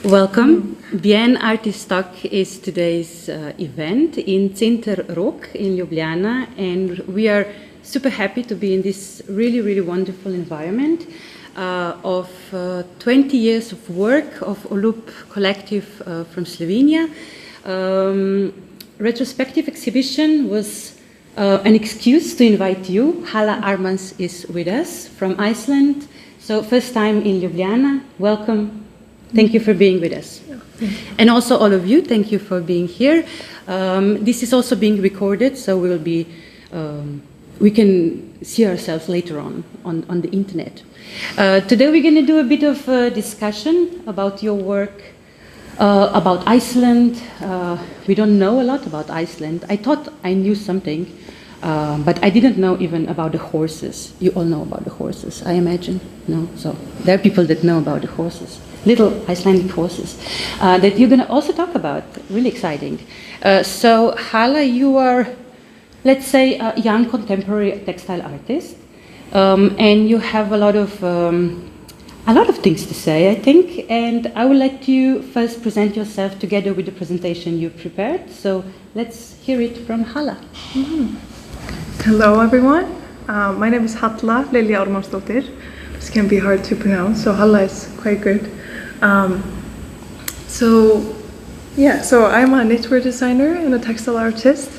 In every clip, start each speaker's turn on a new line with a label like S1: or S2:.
S1: Welcome. Bien Artistock is today's event in Center Rog in Ljubljana, and we are super happy to be in this really wonderful environment of 20 years of work of Olup collective from Slovenia. Retrospective exhibition was an excuse to invite you. Halla Ármanns is with us from Iceland. So first time in Ljubljana, welcome. Thank you for being with us. And also all of you, thank you for being here. This is also being recorded, so we can see ourselves later on the internet. Today we're going to do a bit of a discussion about your work, about Iceland. We don't know a lot about Iceland. I thought I knew something, but I didn't know even about the horses. You all know about the horses, I imagine? No? So there are people that know about the horses. Little Icelandic horses that you're going to also talk about. Really exciting. So Halla, you are, let's say, a young contemporary textile artist, and you have a lot of things to say, I think. And I will let you first present yourself together with the presentation you've prepared. So let's hear it from Halla.
S2: Hello, everyone. My name is Halla Ármanns. This can be hard to pronounce, so Halla is quite good. So I'm a knitwear designer and a textile artist.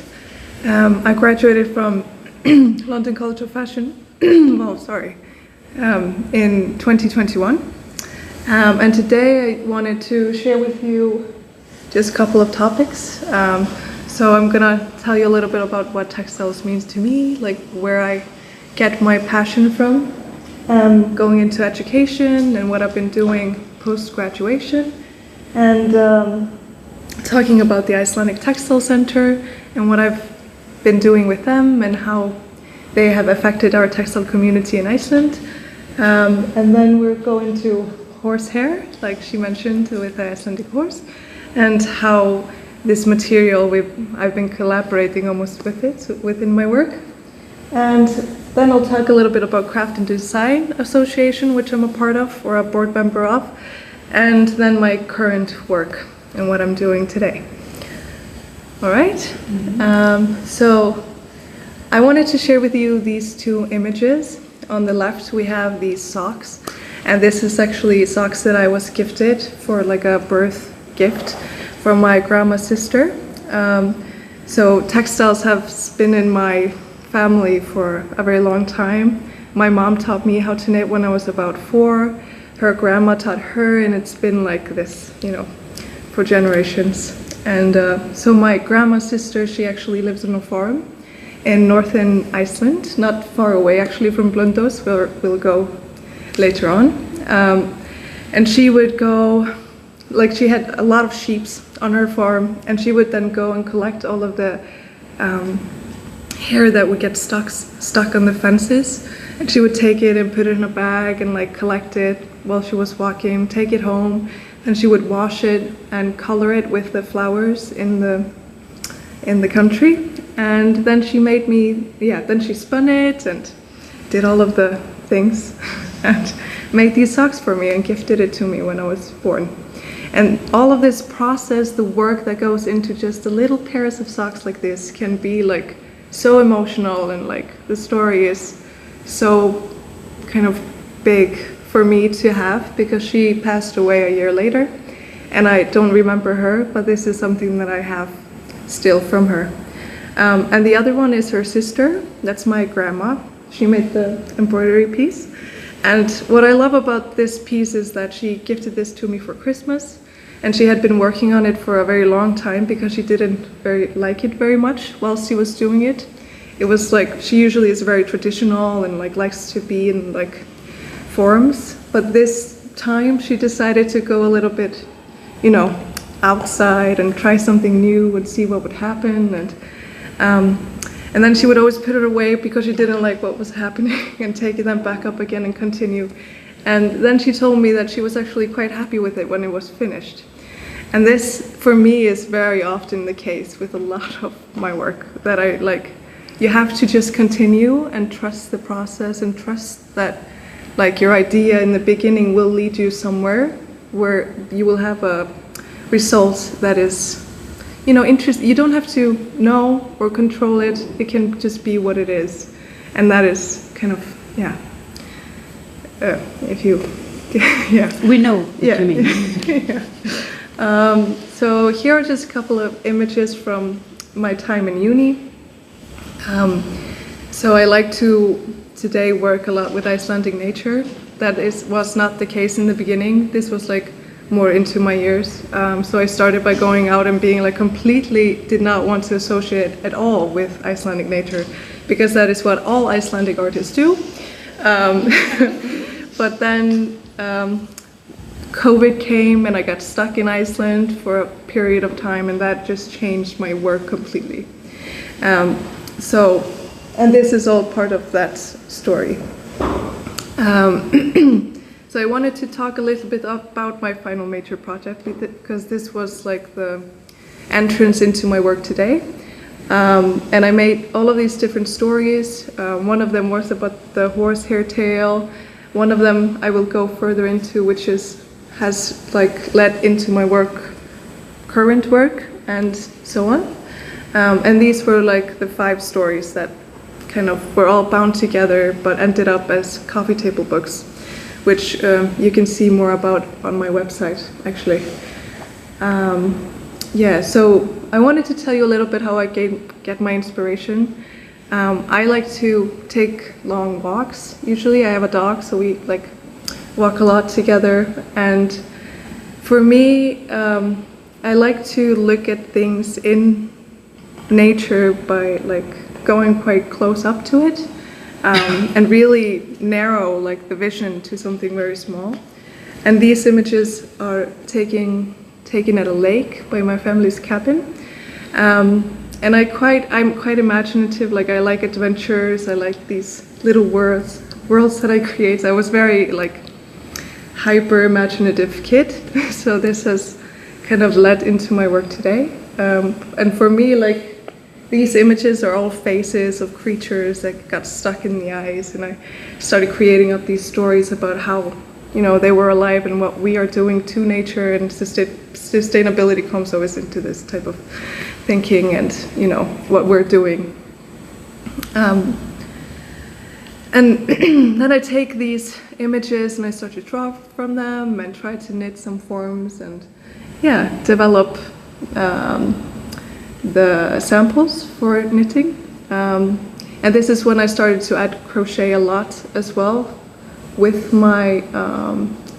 S2: I graduated from London College of Fashion in 2021. And today I wanted to share with you just a couple of topics. So I'm gonna tell you a little bit about what textiles means to me, like where I get my passion from, going into education and what I've been doing post-graduation, and talking about the Icelandic Textile Center and what I've been doing with them and how they have affected our textile community in Iceland. And then we're going to horsehair, like she mentioned, with the Icelandic horse, and how this material, I've been collaborating almost with it within my work. And then I'll talk a little bit about Craft and Design Association, which I'm a part of, or a board member of, and then my current work and what I'm doing today. All right? So I wanted to share with you these two images. On the left, we have these socks, and this is actually socks that I was gifted for like a birth gift from my grandma's sister. So textiles have been in my family for a very long time. My mom taught me how to knit when I was about 4. Her grandma taught her, and it's been like this, for generations. And so my grandma's sister, she actually lives on a farm in northern Iceland, not far away actually from Blönduos, where we'll go later on. And she would go, like she had a lot of sheep on her farm, and she would then go and collect all of the hair that would get stuck on the fences, and she would take it and put it in a bag and like collect it while she was walking, take it home, and she would wash it and color it with the flowers in the country. And then she made me, then she spun it and did all of the things and made these socks for me and gifted it to me when I was born. And all of this process, the work that goes into just the little pairs of socks like this, can be like so emotional, and like the story is so kind of big for me to have, because she passed away a year later and I don't remember her, but this is something that I have still from her. And the other one is her sister. That's my grandma. She made the embroidery piece. And what I love about this piece is that she gifted this to me for Christmas, and she had been working on it for a very long time because she didn't like it very much while she was doing it. It was like, she usually is very traditional and like likes to be in like forms, but this time she decided to go a little bit, outside and try something new and see what would happen. And then she would always put it away because she didn't like what was happening and take it then back up again and continue. And then she told me that she was actually quite happy with it when it was finished. And this, for me, is very often the case with a lot of my work, that you have to just continue and trust the process and trust that your idea in the beginning will lead you somewhere, where you will have a result that is, you know, interest. You don't have to know or control it. It can just be what it is, and that is kind of, yeah. If you, yeah.
S1: We know what you mean.
S2: Yeah. So here are just a couple of images from my time in uni. So I like to today work a lot with Icelandic nature. That was not the case in the beginning. This was like more into my years. So I started by going out and being like completely did not want to associate at all with Icelandic nature, because that is what all Icelandic artists do. But then COVID came and I got stuck in Iceland for a period of time, and that just changed my work completely. And this is all part of that story. So I wanted to talk a little bit about my final major project, because this was like the entrance into my work today. And I made all of these different stories. One of them was about the horsehair tail. One of them I will go further into, which has like led into my current work, and so on. And these were like the 5 stories that kind of were all bound together, but ended up as coffee table books, which you can see more about on my website, actually. Yeah, so I wanted to tell you a little bit how I get my inspiration. I like to take long walks. Usually I have a dog, so we like walk a lot together. And for me, I like to look at things in nature by like going quite close up to it, and really narrow like the vision to something very small. And these images are taken at a lake by my family's cabin. And I'm quite imaginative. Like I like adventures. I like these little worlds that I create. I was very like hyper imaginative kid, so this has kind of led into my work today. And for me, like these images are all faces of creatures that got stuck in the ice, and I started creating up these stories about how, you know, they were alive and what we are doing to nature, and sustainability comes always into this type of thinking, and you know what we're doing. And then I take these images and I start to draw from them and try to knit some forms and develop the samples for knitting. And this is when I started to add crochet a lot as well with my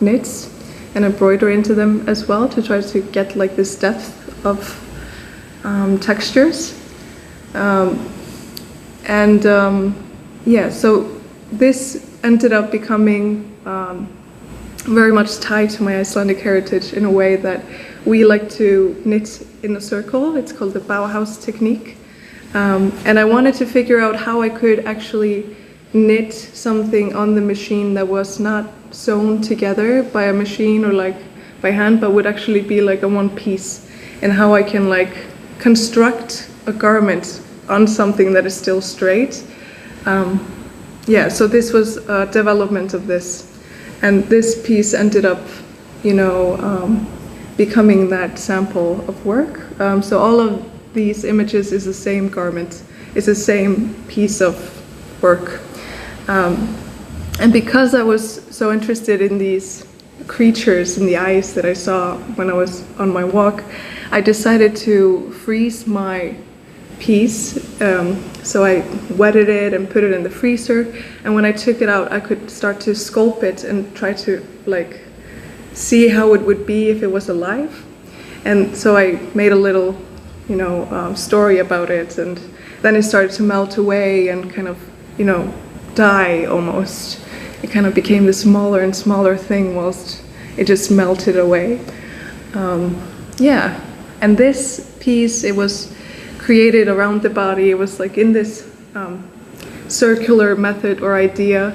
S2: knits, and embroider into them as well, to try to get like this depth of textures. So this ended up becoming very much tied to my Icelandic heritage in a way that we like to knit in a circle. It's called the Bauhaus technique. And I wanted to figure out how I could actually knit something on the machine that was not sewn together by a machine or like by hand, but would actually be like a one piece, and how I can like construct a garment on something that is still straight. So this was a development of this, and this piece ended up, becoming that sample of work. So all of these images is the same garment, it's the same piece of work. And because I was so interested in these creatures in the ice that I saw when I was on my walk, I decided to freeze my piece. So I wetted it and put it in the freezer, and when I took it out I could start to sculpt it and try to like see how it would be if it was alive. And so I made a little story about it, and then it started to melt away and kind of die almost. It kind of became this smaller and smaller thing whilst it just melted away. And this piece, it was created around the body. It was like in this circular method or idea.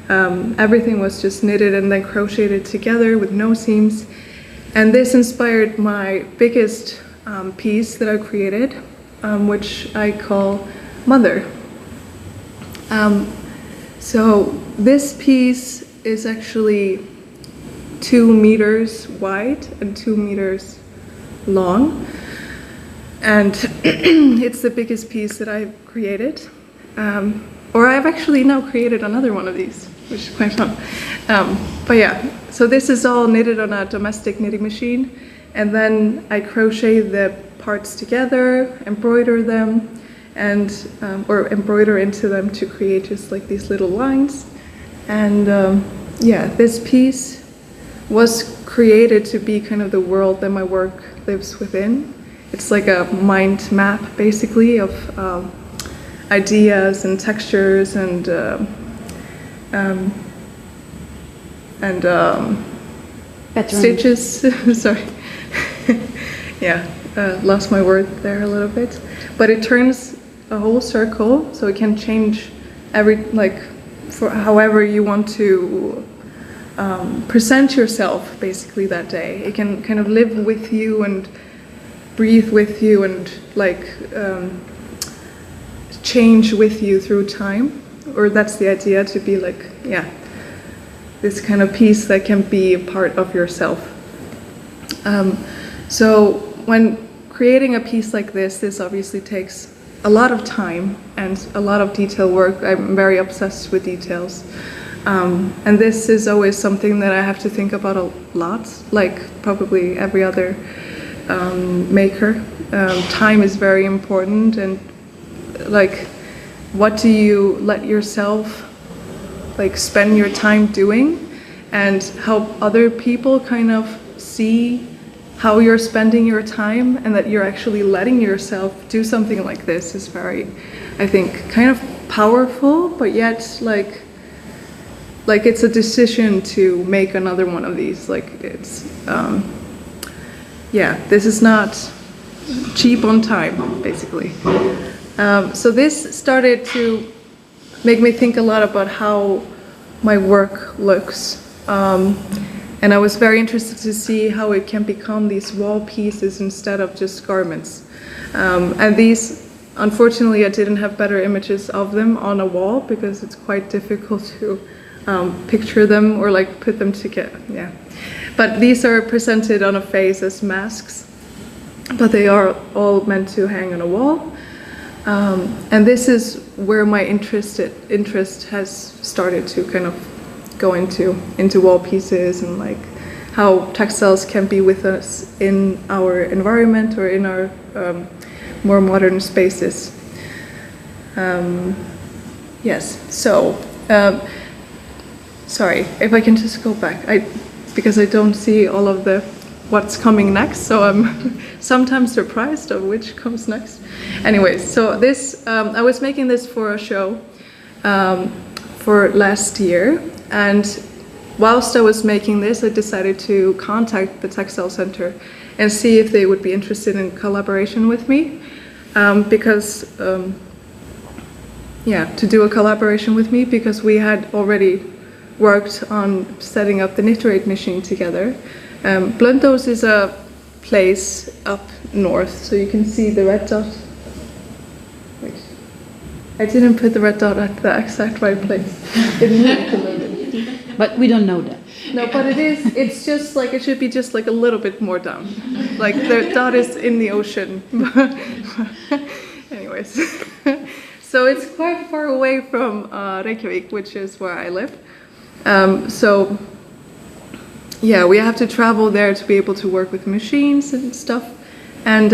S2: Everything was just knitted and then crocheted together with no seams. And this inspired my biggest piece that I created, which I call Mother. So this piece is actually 2 meters wide and 2 meters long. And it's the biggest piece that I've created. Or I've actually now created another one of these, which is quite fun. But yeah, so this is all knitted on a domestic knitting machine. And then I crochet the parts together, embroider them, and or embroider into them to create just like these little lines. And yeah, this piece was created to be kind of the world that my work lives within. It's like a mind map, basically, of ideas and textures and stitches. Sorry. Yeah, lost my word there a little bit. But it turns a whole circle, so it can change for however you want to present yourself, basically, that day. It can kind of live with you and breathe with you and change with you through time. Or that's the idea, to be like, yeah, this kind of piece that can be a part of yourself. So when creating a piece like this obviously takes a lot of time and a lot of detail work. I'm very obsessed with details. And this is always something that I have to think about a lot, like probably every other maker. Time is very important, and like, what do you let yourself like spend your time doing, and help other people kind of see how you're spending your time, and that you're actually letting yourself do something like this is very, I think, kind of powerful, but yet like it's a decision to make another one of these. Like, it's yeah, this is not cheap on time, basically. So this started to make me think a lot about how my work looks. And I was very interested to see how it can become these wall pieces instead of just garments. And these, unfortunately, I didn't have better images of them on a wall, because it's quite difficult to picture them or like put them together. Yeah. But these are presented on a face as masks, but they are all meant to hang on a wall. And this is where my interest has started to kind of go into wall pieces, and like how textiles can be with us in our environment or in our more modern spaces. Yes, so sorry, if I can just go back, because I don't see all of what's coming next, so I'm sometimes surprised of which comes next. Anyways, so this, I was making this for a show for last year, and whilst I was making this, I decided to contact the Textile Center and see if they would be interested in collaboration with me, because, yeah, to do a collaboration with me, because we had already worked on setting up the knitwear machine together. Blönduos is a place up north, so you can see the red dot. Wait, I didn't put the red dot at the exact right place. It moved a little bit.
S1: But we don't know that.
S2: No, but it's just like, it should be just like a little bit more down. Like the dot is in the ocean. Anyways, so it's quite far away from Reykjavik, which is where I live. So yeah, we have to travel there to be able to work with machines and stuff. And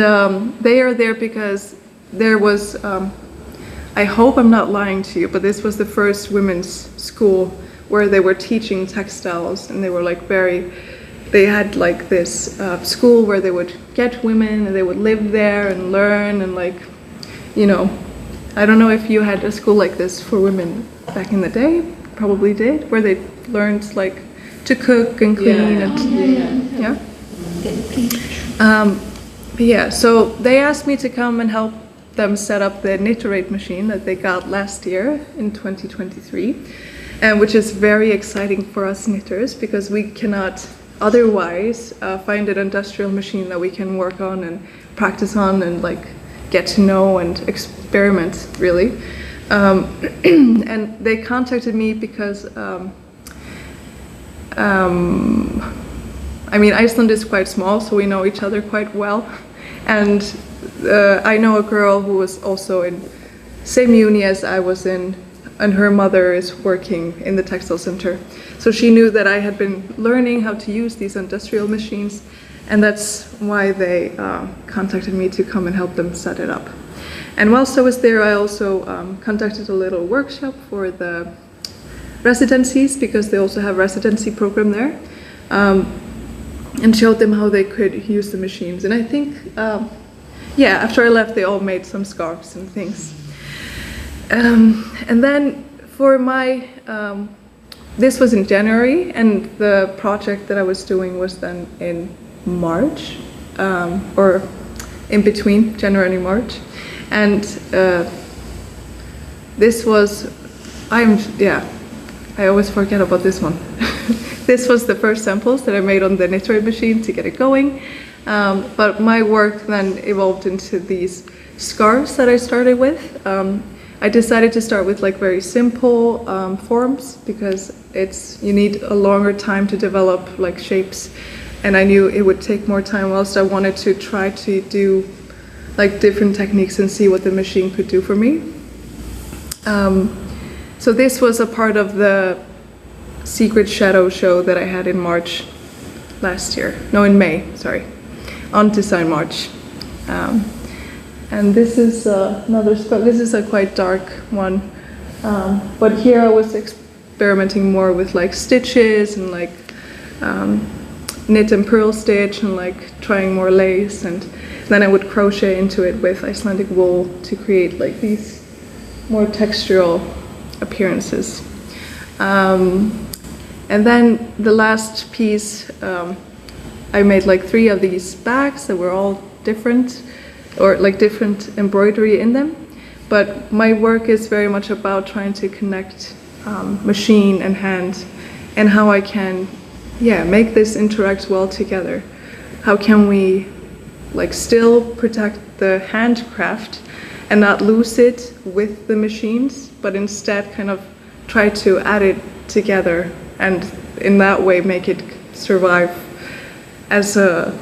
S2: they are there because there was, I hope I'm not lying to you, but this was the first women's school where they were teaching textiles, and they were like they had like this school where they would get women and they would live there and learn, and like, you know, I don't know if you had a school like this for women back in the day, probably did, where they learned like to cook and clean. Yeah. But yeah, so they asked me to come and help them set up the knitwear machine that they got last year in 2023, and which is very exciting for us knitters, because we cannot otherwise find an industrial machine that we can work on and practice on and like get to know and experiment, really. And they contacted me because I mean, Iceland is quite small, so we know each other quite well. And I know a girl who was also in same uni as I was in, and her mother is working in the textile center. So she knew that I had been learning how to use these industrial machines, and that's why they contacted me to come and help them set it up. And whilst I was there, I also conducted a little workshop for the residencies, because they also have a residency program there, and showed them how they could use the machines. And I think, yeah, after I left, they all made some scarves and things. And then for my, this was in January, and the project that I was doing was then in March, or in between January and March. And this was, I always forget about this one. This was the first samples that I made on the knitwear machine to get it going. But my work then evolved into these scarves that I started with. I decided to start with like very simple forms, because you need a longer time to develop like shapes, and I knew it would take more time, whilst I wanted to try to do like different techniques and see what the machine could do for me. So this was a part of the Secret Shadow show that I had in March last year. No, in May, sorry, on Design March. And this is another scarf. This is a quite dark one, but here I was experimenting more with like stitches and like knit and purl stitch, and like trying more lace, and then I would crochet into it with Icelandic wool to create like these more textural appearances. And then the last piece, I made like 3 of these bags that were all different, or like different embroidery in them. But my work is very much about trying to connect machine and hand, and how I can, make this interact well together. How can we like still protect the handcraft and not lose it with the machines, but instead kind of try to add it together, and in that way make it survive as a,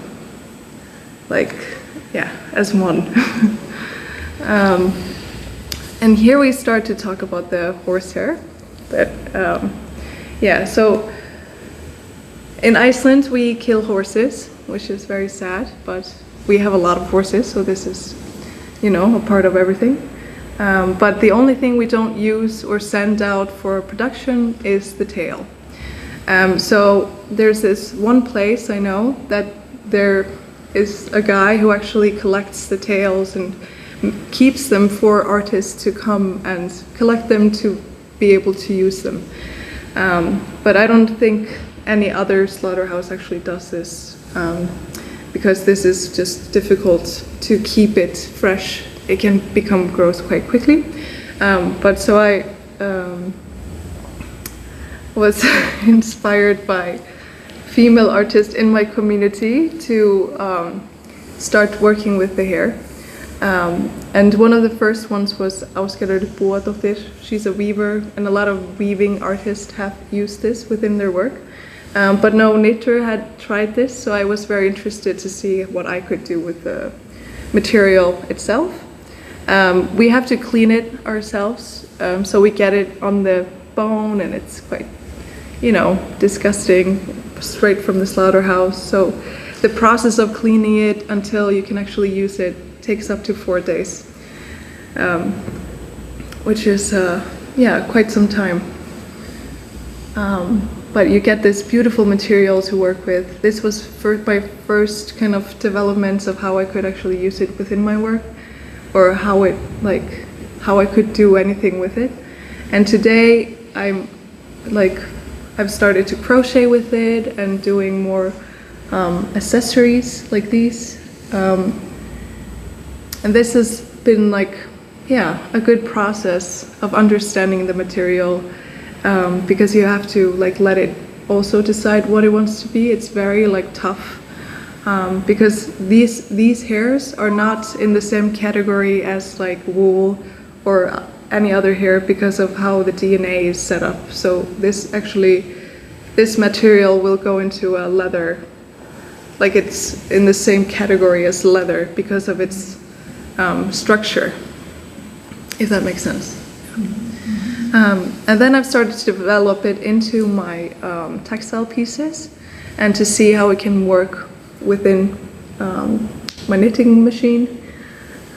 S2: as one. And here we start to talk about the horsehair. So in Iceland we kill horses, which is very sad, but we have a lot of horses, so this is, a part of everything. But the only thing we don't use or send out for production is the tail. So there's this one place I know that there is a guy who actually collects the tails and keeps them for artists to come and collect them to be able to use them. But I don't think any other slaughterhouse actually does this, because this is just difficult to keep it fresh. It can become gross quite quickly. But so I was inspired by female artists in my community to start working with the hair. And one of the first ones was Ásgerður. She's a weaver, and a lot of weaving artists have used this within their work. But no knitter had tried this, so I was very interested to see what I could do with the material itself. We have to clean it ourselves, so we get it on the bone, and it's quite, disgusting, straight from the slaughterhouse. So the process of cleaning it until you can actually use it takes up to 4 days, which is, quite some time. But you get this beautiful material to work with. This was my first kind of development of how I could actually use it within my work, or how I could do anything with it. And today I've started to crochet with it and doing more accessories like these. And this has been a good process of understanding the material, because you have to let it also decide what it wants to be. It's very tough, because these hairs are not in the same category as wool or any other hair, because of how the DNA is set up. So this actually this material will go into a leather, like it's in the same category as leather because of its structure, if that makes sense. And then I've started to develop it into my textile pieces and to see how it can work within my knitting machine.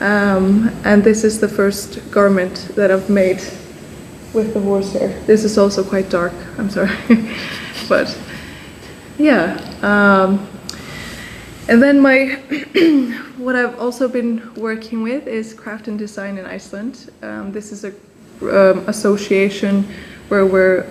S2: And this is the first garment that I've made with the horsehair. This is also quite dark, I'm sorry. But yeah. And then what I've also been working with is craft and design in Iceland. This is a association where we're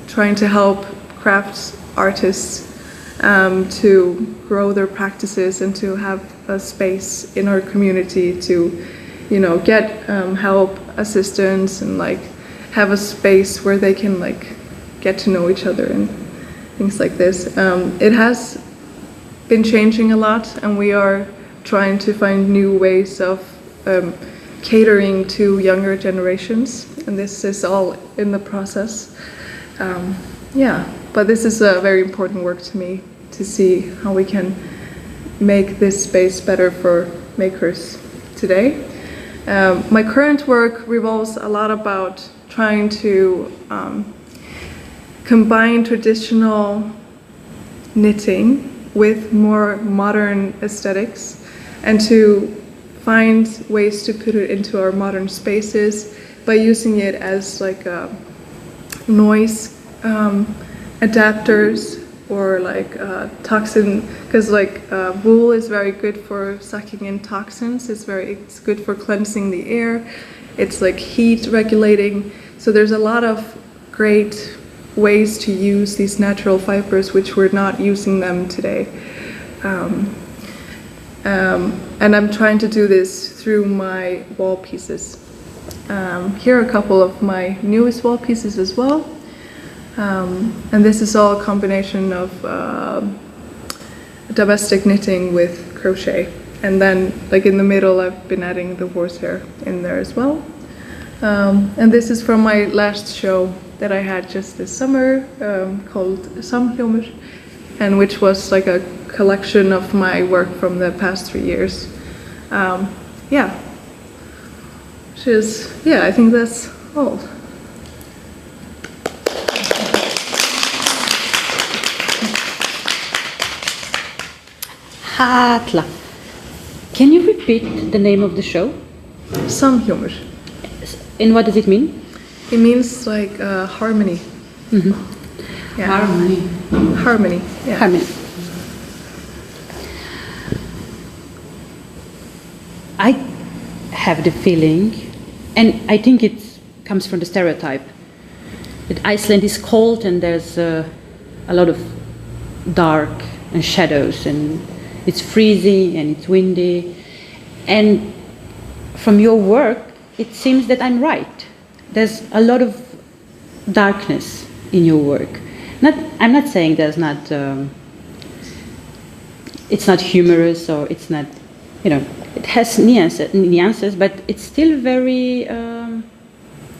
S2: trying to help crafts artists to grow their practices and to have a space in our community to, you know, get help, assistance, and like have a space where they can like get to know each other and things like this. It has been changing a lot, and we are trying to find new ways of catering to younger generations, and this is all in the process. Yeah, but this is a very important work to me, to see how we can make this space better for makers today. My current work revolves a lot about trying to combine traditional knitting with more modern aesthetics and to find ways to put it into our modern spaces by using it as like noise adapters or like toxin, because like wool is very good for sucking in toxins. It's good for cleansing the air. It's like heat regulating. So there's a lot of great ways to use these natural fibers, which we're not using them today. And I'm trying to do this through my wall pieces. Here are a couple of my newest wall pieces as well. And this is all a combination of domestic knitting with crochet. And then like in the middle I've been adding the horsehair in there as well. And this is from my last show that I had just this summer called Samhljómur, and which was like a collection of my work from the past 3 years. Yeah, which is, yeah, I think that's all.
S1: Halla. Can you repeat the name of the show?
S2: Samhljómur.
S1: And what does it mean?
S2: It means like harmony.
S1: Mm-hmm.
S2: Yeah.
S1: Harmony.
S2: Harmony. Yeah.
S1: Harmony. I have the feeling, and I think it comes from the stereotype, that Iceland is cold and there's a lot of dark and shadows, and it's freezing and it's windy. And from your work, it seems that I'm right. There's a lot of darkness in your work. I'm not saying there's not, it's not humorous or it's not, you know, it has nuances, but it's still very,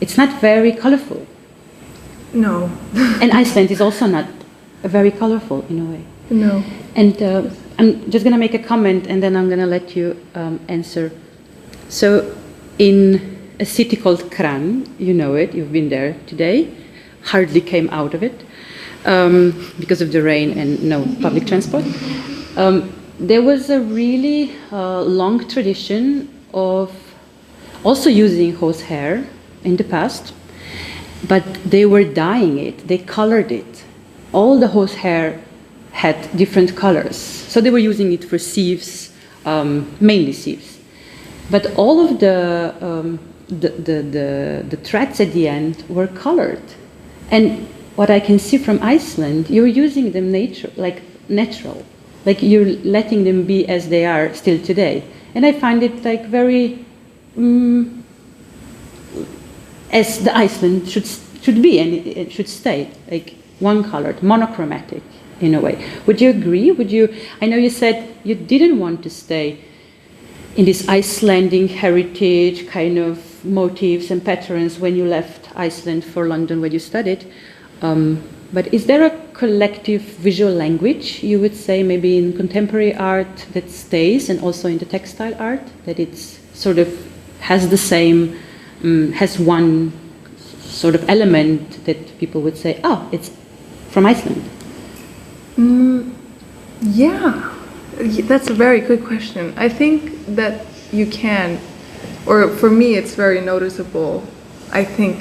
S1: it's not very colorful.
S2: No.
S1: And Iceland is also not very colorful in a way.
S2: No.
S1: And I'm just going to make a comment and then I'm going to let you answer. So in a city called Kran, you know it, you've been there today, hardly came out of it because of the rain and no public transport. There was a really long tradition of also using horsehair in the past, but they were dyeing it, they colored it. All the horsehair had different colors, so they were using it for sieves, mainly sieves. But all of the threads at the end were colored. And what I can see from Iceland, you're using them natural. Like you're letting them be as they are still today. And I find it like very, as the Iceland should be, and it should stay, like one colored, monochromatic in a way. Would you agree? I know you said you didn't want to stay in this Icelandic heritage kind of motifs and patterns when you left Iceland for London where you studied. But is there a collective visual language, you would say, maybe in contemporary art that stays, and also in the textile art, that it's sort of has the same, has one sort of element that people would say, oh, it's from Iceland?
S2: Yeah, that's a very good question. I think that you can, or for me it's very noticeable, I think,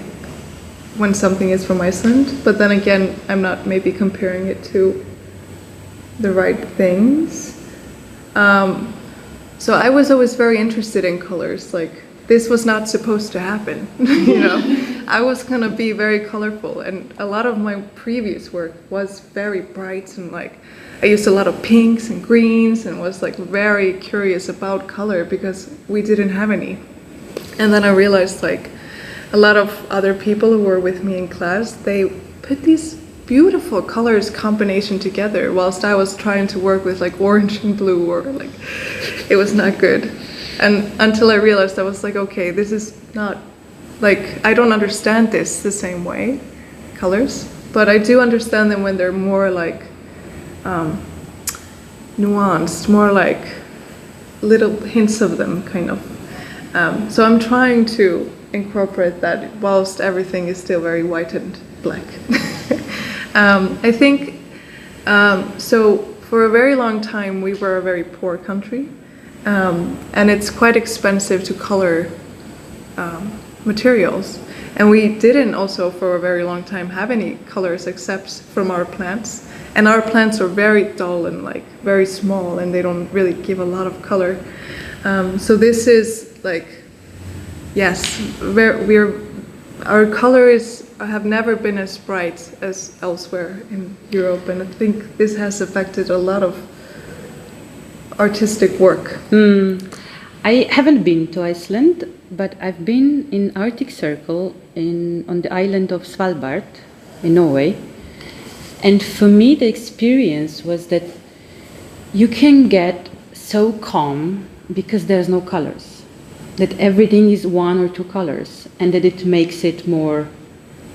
S2: when something is from Iceland, but then again, I'm not maybe comparing it to the right things. So I was always very interested in colors, like this was not supposed to happen, you know. I was gonna be very colorful, and a lot of my previous work was very bright, and like I used a lot of pinks and greens and was like very curious about color because we didn't have any. And then I realized like a lot of other people who were with me in class, they put these beautiful colors combination together whilst I was trying to work with like orange and blue, or like it was not good. And until I realized, I was like, okay, this is not like, I don't understand this the same way, colors, but I do understand them when they're more like nuanced, more like little hints of them kind of. So I'm trying to incorporate that whilst everything is still very white and black. I think, so for a very long time we were a very poor country, and it's quite expensive to color materials, and we didn't also for a very long time have any colors except from our plants, and our plants are very dull and like very small, and they don't really give a lot of color. So this is like, yes, our colors have never been as bright as elsewhere in Europe, and I think this has affected a lot of artistic work.
S1: I haven't been to Iceland, but I've been in Arctic Circle on the island of Svalbard in Norway, and for me the experience was that you can get so calm because there's no colors, that everything is one or two colors, and that it makes it more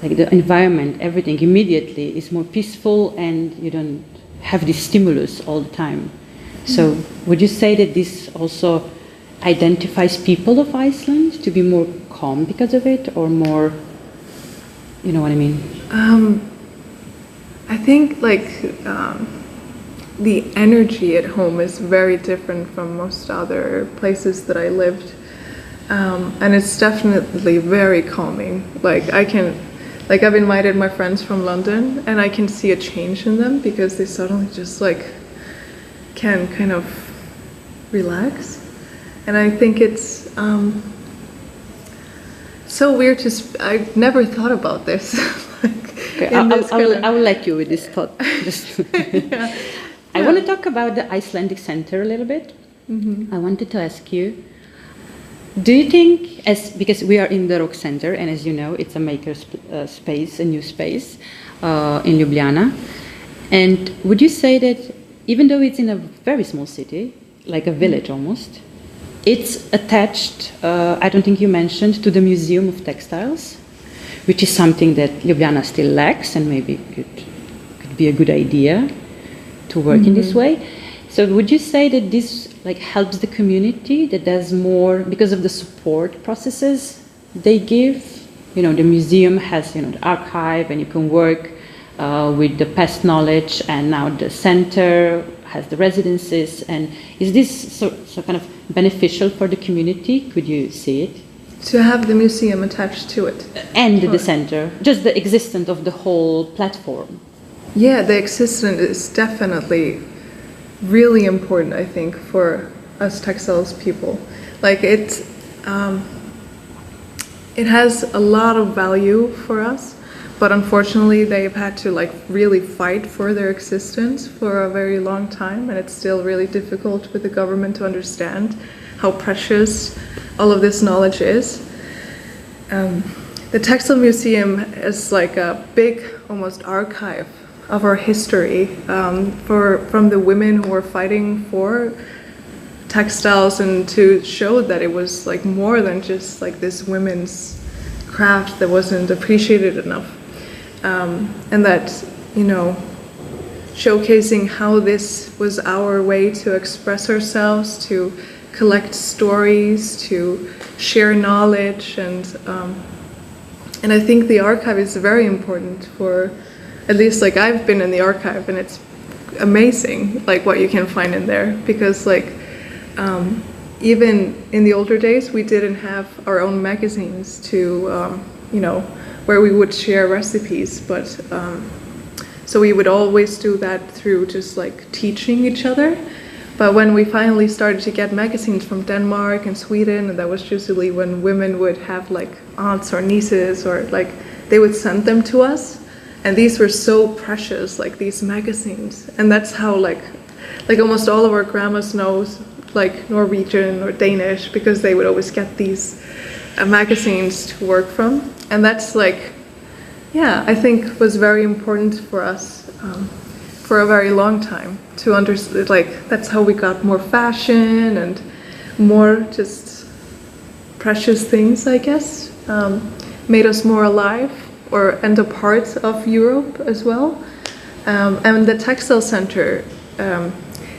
S1: like the environment, everything immediately is more peaceful, and you don't have this stimulus all the time. So would you say that this also identifies people of Iceland to be more calm because of it, or more, you know what I mean?
S2: I think like the energy at home is very different from most other places that I lived. And it's definitely very calming. Like I've invited my friends from London, and I can see a change in them because they suddenly just like can kind of relax. And I think it's so weird to I've never thought about this.
S1: Okay, I will let you with this thought.
S2: Yeah.
S1: I want to talk about the Icelandic Center a little bit.
S2: Mm-hmm.
S1: I wanted to ask you, do you think, because we are in the Rog Center, and as you know, it's a maker space, a new space in Ljubljana, and would you say that even though it's in a very small city, like a village almost, it's attached, I don't think you mentioned, to the Museum of Textiles, which is something that Ljubljana still lacks, and maybe could be a good idea to work in this way. So would you say that this like helps the community, that there's more because of the support processes they give? You know, the museum has, you know, the archive, and you can work with the past knowledge, and now the center has the residences. And is this so kind of beneficial for the community? Could you see it?
S2: To have the museum attached to it.
S1: And the center, just the existence of the whole platform.
S2: Yeah, the existence is definitely really important, I think, for us textiles people. Like it has a lot of value for us, but unfortunately they've had to like really fight for their existence for a very long time, and it's still really difficult with the government to understand how precious all of this knowledge is. The Textile Museum is like a big, almost archive of our history, from the women who were fighting for textiles, and to show that it was like more than just like this women's craft that wasn't appreciated enough, and that you know, showcasing how this was our way to express ourselves, to collect stories, to share knowledge, and I think the archive is very important for, at least like I've been in the archive, and it's amazing like what you can find in there, because like even in the older days we didn't have our own magazines to you know, where we would share recipes, but so we would always do that through just like teaching each other. But when we finally started to get magazines from Denmark and Sweden, and that was usually when women would have like aunts or nieces, or like they would send them to us, and these were so precious, like these magazines. And that's how like almost all of our grandmas knows like Norwegian or Danish, because they would always get these magazines to work from. And that's like, yeah, I think was very important for us for a very long time to understand, like that's how we got more fashion and more just precious things, I guess, made us more alive, and a part of Europe as well. And the Textile Center,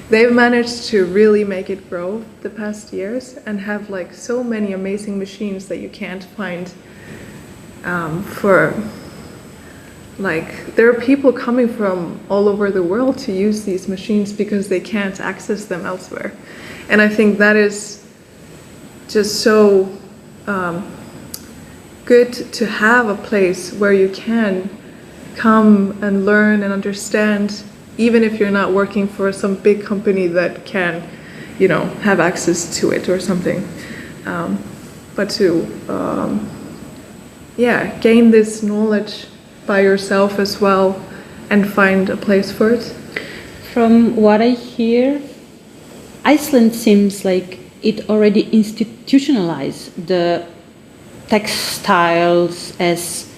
S2: they've managed to really make it grow the past years, and have like so many amazing machines that you can't find for, like, there are people coming from all over the world to use these machines because they can't access them elsewhere. And I think that is just so good to have a place where you can come and learn and understand, even if you're not working for some big company that can, you know, have access to it or something. But to, yeah, gain this knowledge by yourself as well, and find a place for it.
S1: From what I hear, Iceland seems like it already institutionalized the textiles as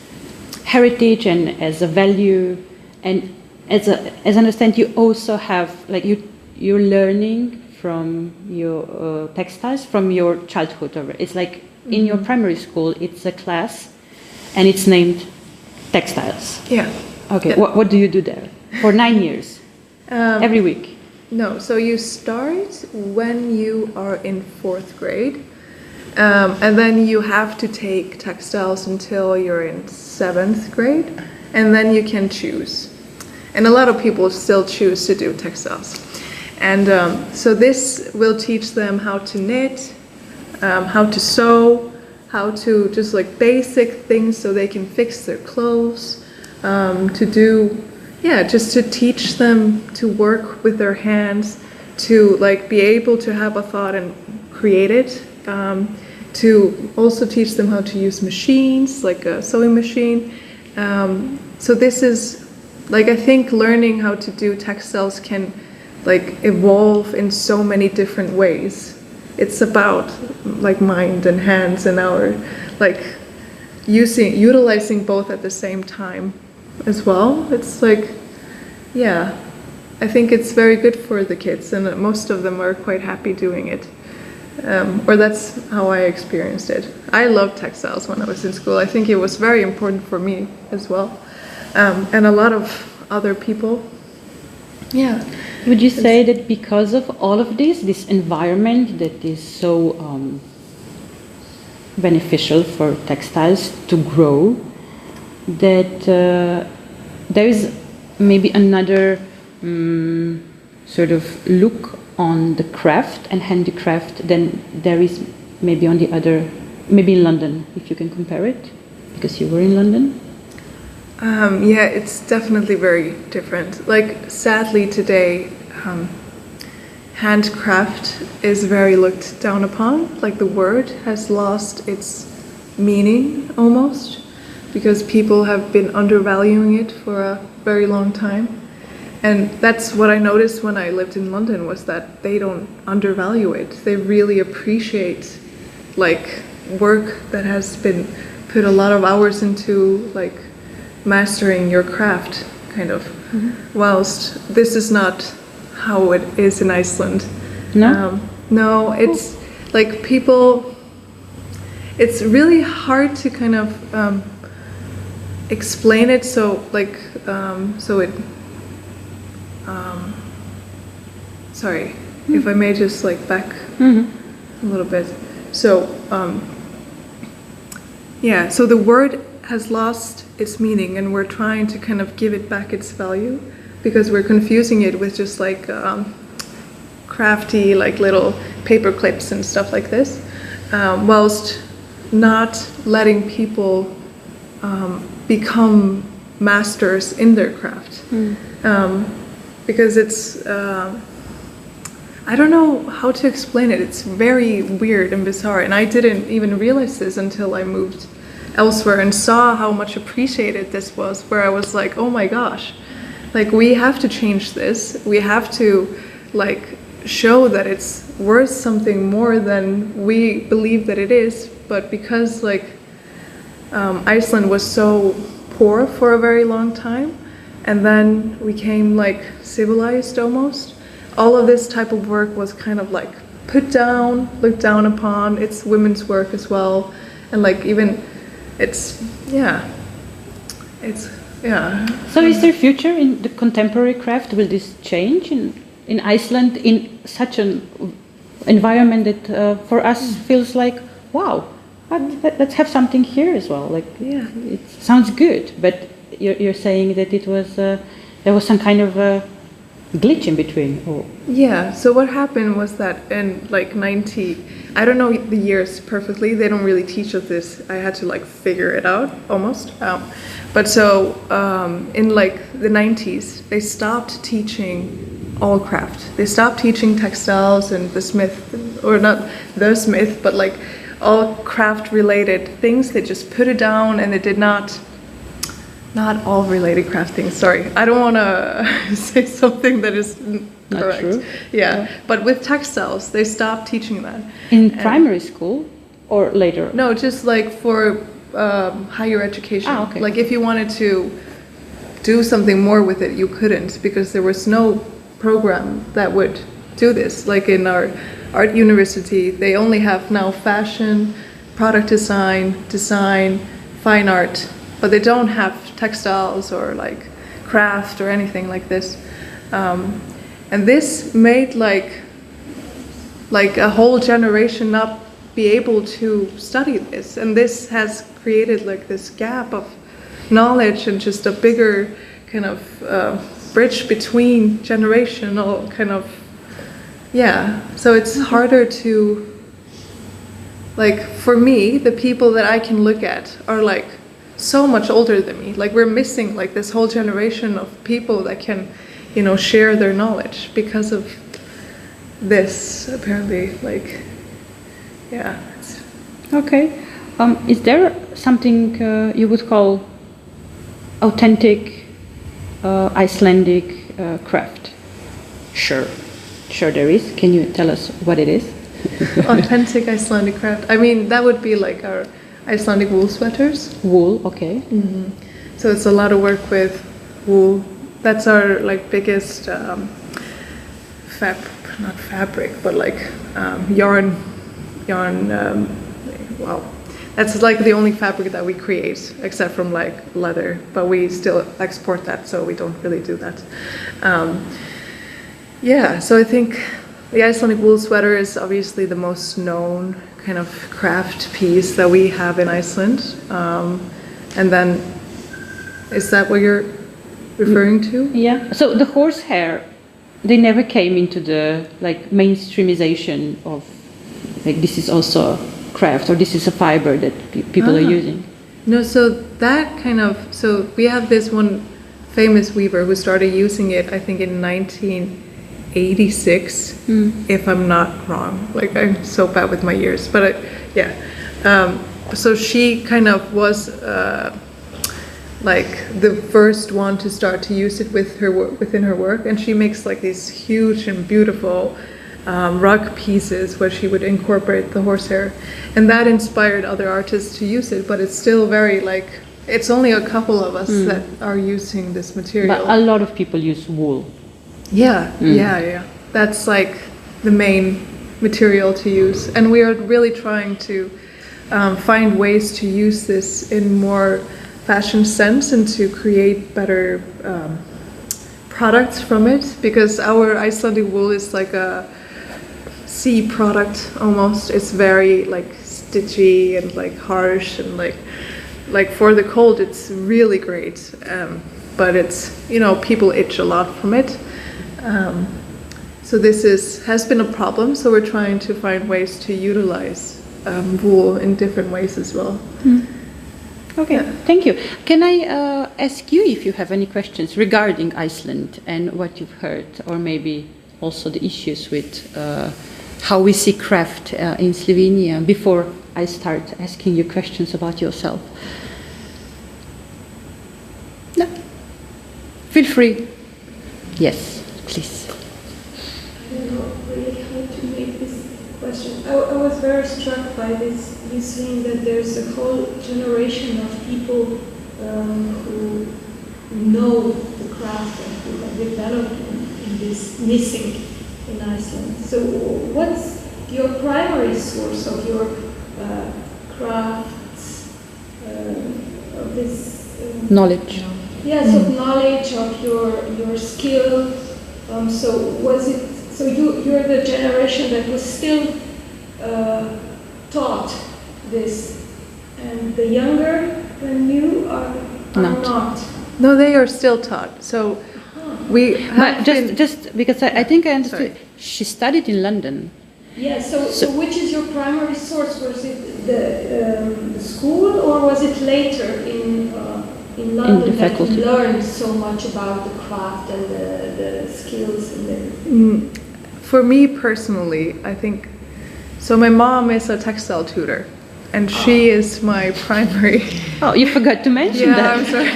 S1: heritage and as a value, and as I understand, you also have like you're learning from your textiles from your childhood. It's like in your primary school, it's a class, and it's named textiles.
S2: Yeah.
S1: Okay.
S2: Yeah.
S1: What do you do there for 9 years? Every week?
S2: No. So you start when you are in 4th grade, and then you have to take textiles until you're in 7th grade, and then you can choose. And a lot of people still choose to do textiles. And so this will teach them how to knit, how to sew, how to just like basic things so they can fix their clothes, to do, yeah, just to teach them to work with their hands, to like be able to have a thought and create it, to also teach them how to use machines, like a sewing machine. So this is, like, I think learning how to do textiles can like evolve in so many different ways. It's about like mind and hands, and our like utilizing both at the same time as well. It's like, yeah, I think it's very good for the kids, and most of them are quite happy doing it. Or that's how I experienced it. I loved textiles when I was in school. I think it was very important for me as well, and a lot of other people. Yeah.
S1: Would you say that because of all of this environment that is so beneficial for textiles to grow, that there is maybe another sort of look on the craft and handicraft than there is maybe on the other, maybe in London, if you can compare it, because you were in London?
S2: Yeah, it's definitely very different. Like, sadly today, handcraft is very looked down upon. Like, the word has lost its meaning almost, because people have been undervaluing it for a very long time. And that's what I noticed when I lived in London, was that they don't undervalue it. They really appreciate like work that has been put a lot of hours into, like mastering your craft, kind of. Mm-hmm. Whilst this is not how it is in Iceland.
S1: No?
S2: No, it's like people, it's really hard to kind of explain it. So like so it. Sorry, if I may just like back a little bit. So, yeah, so the word has lost its meaning, and we're trying to kind of give it back its value because we're confusing it with just like crafty, like little paper clips and stuff like this, whilst not letting people become masters in their craft. Because it's, I don't know how to explain it. It's very weird and bizarre, and I didn't even realize this until I moved elsewhere and saw how much appreciated this was, where I was like, oh my gosh, like we have to change this. We have to like show that it's worth something more than we believe that it is. But because like Iceland was so poor for a very long time, and then we became like civilized almost, all of this type of work was kind of like put down, looked down upon. It's women's work as well, and like even it's
S1: So is there future in the contemporary craft? Will this change in Iceland in such an environment that for us feels like, wow, let's have something here as well. Like, yeah, it sounds good, but you're saying that it was there was some kind of glitch in between. Or...
S2: Yeah. So what happened was that in like 90, I don't know the years perfectly. They don't really teach us this. I had to like figure it out almost. But so in like the 90s, they stopped teaching all craft. They stopped teaching textiles and the smith, or not the smith, but like all craft related things. They just put it down, and they did not all related craft things. Sorry, I don't want to say something that is
S1: not
S2: correct.
S1: True.
S2: Yeah, but with textiles, they stopped teaching that.
S1: In primary school or later?
S2: No, just like for higher education.
S1: Ah, okay.
S2: Like if you wanted to do something more with it, you couldn't, because there was no program that would do this. Like in our art university, they only have now fashion, product design, fine art, but they don't have textiles or like craft or anything like this. And this made like a whole generation not be able to study this, and this has created like this gap of knowledge and just a bigger kind of bridge between generational kind of, yeah. So it's harder to, like, for me, the people that I can look at are like so much older than me. Like we're missing like this whole generation of people that can, you know, share their knowledge because of this, apparently. Like, yeah.
S1: Okay. Is there something you would call authentic Icelandic craft? Sure there is. Can you tell us what it is?
S2: Authentic Icelandic craft. I mean, that would be like our Icelandic wool sweaters.
S1: Wool, okay.
S2: Mm-hmm. So it's a lot of work with wool. That's our like biggest not fabric, but like yarn. Wow, that's like the only fabric that we create, except from like leather. But we still export that, so we don't really do that. Yeah, so I think the Icelandic wool sweater is obviously the most known kind of craft piece that we have in Iceland. And then, is that what you're referring to?
S1: Yeah. So the horsehair, they never came into the like mainstreamization of like this is also craft, or this is a fiber that people are using.
S2: No, so that kind of, so we have this one famous weaver who started using it, I think in 1986, if I'm not wrong. Like I'm so bad with my years, but yeah. So she kind of was like the first one to start to use it with her within her work, and she makes like these huge and beautiful rug pieces where she would incorporate the horsehair, and that inspired other artists to use it. But it's still very like, it's only a couple of us that are using this material.
S1: But a lot of people use wool.
S2: Yeah, yeah. That's like the main material to use, and we are really trying to find ways to use this in more fashion sense and to create better products from it, because our Icelandic wool is like a sea product almost. It's very like stitchy and like harsh and like for the cold it's really great, but it's, you know, people itch a lot from it. So this has been a problem, so we're trying to find ways to utilize wool in different ways as well.
S1: Okay, thank you. Can I ask you if you have any questions regarding Iceland and what you've heard, or maybe also the issues with how we see craft in Slovenia, before I start asking you questions about yourself? No? Feel free. Yes, please.
S3: I don't know really how to make this question. I was very struck by this thing that there's a whole generation of people who know the craft and who have developed in this missing in Iceland. So what's your primary source of your crafts, of this
S1: Knowledge.
S3: yes, of knowledge, of your skill? So was it? So you're the generation that was still taught this, and the younger than you are not.
S2: No, they are still taught. So we have
S1: just because I think I understood.
S2: Sorry.
S1: She studied in London.
S3: Yeah. So which is your primary source? Was it the school, or was it later in London that you learned so much about the craft and the skills and the?
S2: For me personally, I think, so my mom is a textile tutor, and she is my primary.
S1: Oh, you forgot to mention that.
S2: I'm sorry.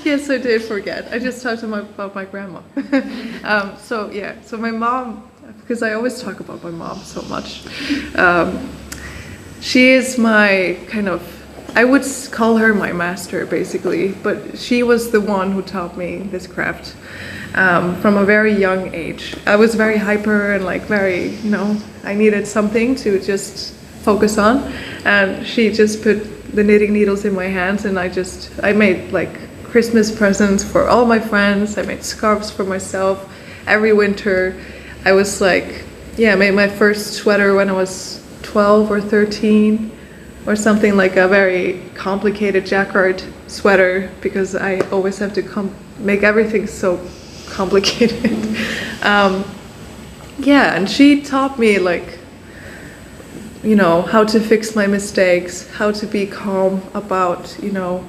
S2: Yes, I did forget. I just talked about my grandma. So my mom, because I always talk about my mom so much, she is my kind of, I would call her my master basically, but she was the one who taught me this craft. From a very young age. I was very hyper and like very, you know, I needed something to just focus on, and she just put the knitting needles in my hands, and I made like Christmas presents for all my friends. I made scarves for myself every winter. I was like, I made my first sweater when I was 12 or 13 or something, like a very complicated jacquard sweater, because I always have to make everything so complicated. And she taught me, like, you know, how to fix my mistakes, how to be calm about, you know,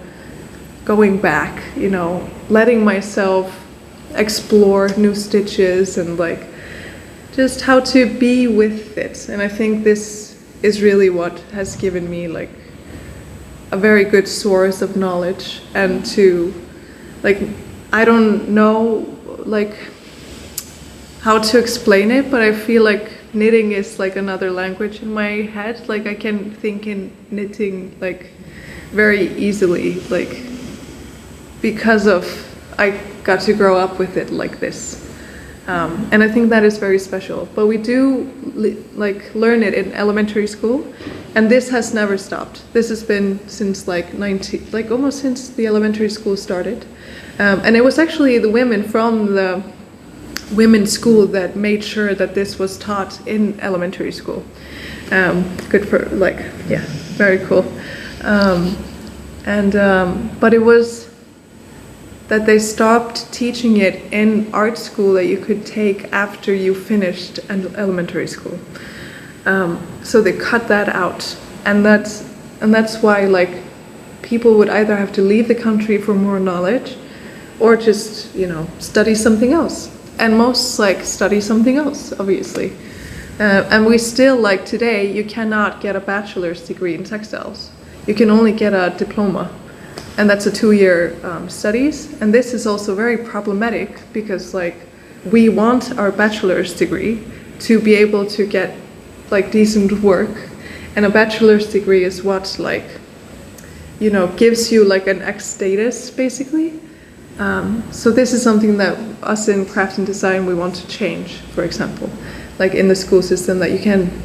S2: going back, you know, letting myself explore new stitches, and like just how to be with it. And I think this is really what has given me like a very good source of knowledge, and to like, I don't know like how to explain it, but I feel like knitting is like another language in my head. Like I can think in knitting like very easily, like because of I got to grow up with it like this. And I think that is very special. But we do like learn it in elementary school, and this has never stopped. This has been since like almost since the elementary school started. And it was actually the women from the women's school that made sure that this was taught in elementary school. Good for very cool. But it was that they stopped teaching it in art school that you could take after you finished elementary school. So they cut that out, and that's why like people would either have to leave the country for more knowledge, or just, you know, study something else. And most like study something else, obviously. And we still, like today, you cannot get a bachelor's degree in textiles. You can only get a diploma, and that's a 2-year studies. And this is also very problematic, because like we want our bachelor's degree to be able to get like decent work, and a bachelor's degree is what, like, you know, gives you like an X status basically. So this is something that us in craft and design we want to change, for example, like in the school system, that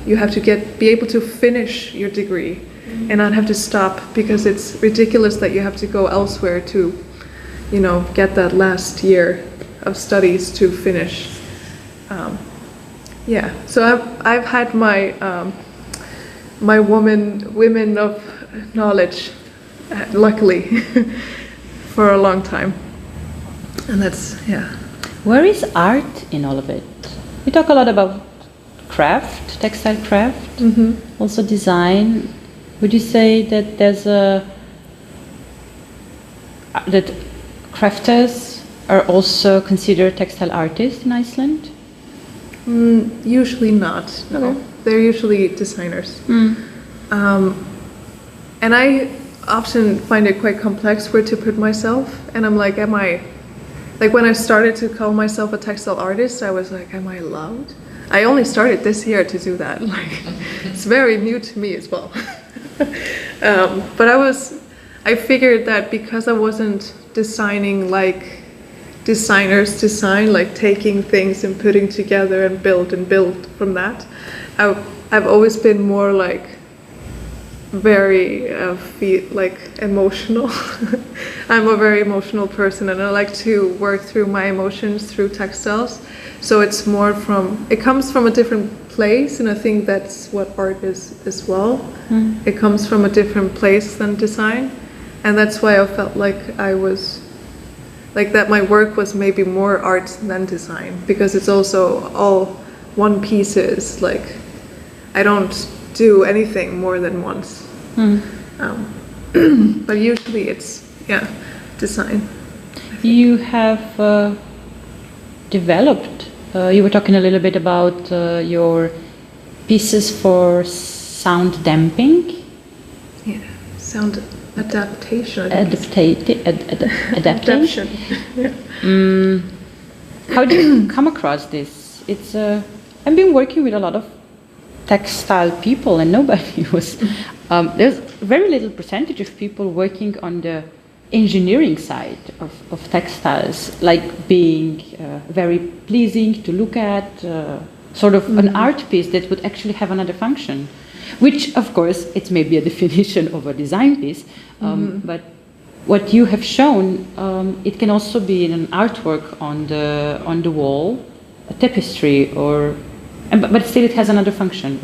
S2: you have to be able to finish your degree and not have to stop, because it's ridiculous that you have to go elsewhere to, you know, get that last year of studies to finish. Yeah, so I've had my my women of knowledge, luckily, for a long time, and that's, yeah.
S1: Where is art in all of it? We talk a lot about craft, textile craft, also design. Would you say that there's that crafters are also considered textile artists in Iceland?
S2: Usually not. No,
S1: Okay.
S2: they're usually designers. And I often find it quite complex where to put myself. And I'm like, am I, like when I started to call myself a textile artist, I was like, am I allowed? I only started this year to do that. Like, it's very new to me as well. But I figured that because I wasn't designing like designers design, like taking things and putting together and build from that, I've always been more like very like emotional. I'm a very emotional person, and I like to work through my emotions through textiles. So it's more it comes from a different place, and I think that's what art is as well. It comes from a different place than design, and that's why I felt like that my work was maybe more art than design, because it's also all one pieces. Like, I don't do anything more than once. But usually it's, yeah, design.
S1: You have developed, you were talking a little bit about your pieces for sound damping.
S2: Yeah, sound adaptation.
S1: Adaptation.
S2: Yeah.
S1: How did you come across this? It's I've been working with a lot of textile people, and nobody was. There's very little percentage of people working on the engineering side of textiles, like being very pleasing to look at, sort of an art piece that would actually have another function, which of course it's maybe a definition of a design piece, but what you have shown, it can also be in an artwork on the wall, a tapestry, or but still it has another function.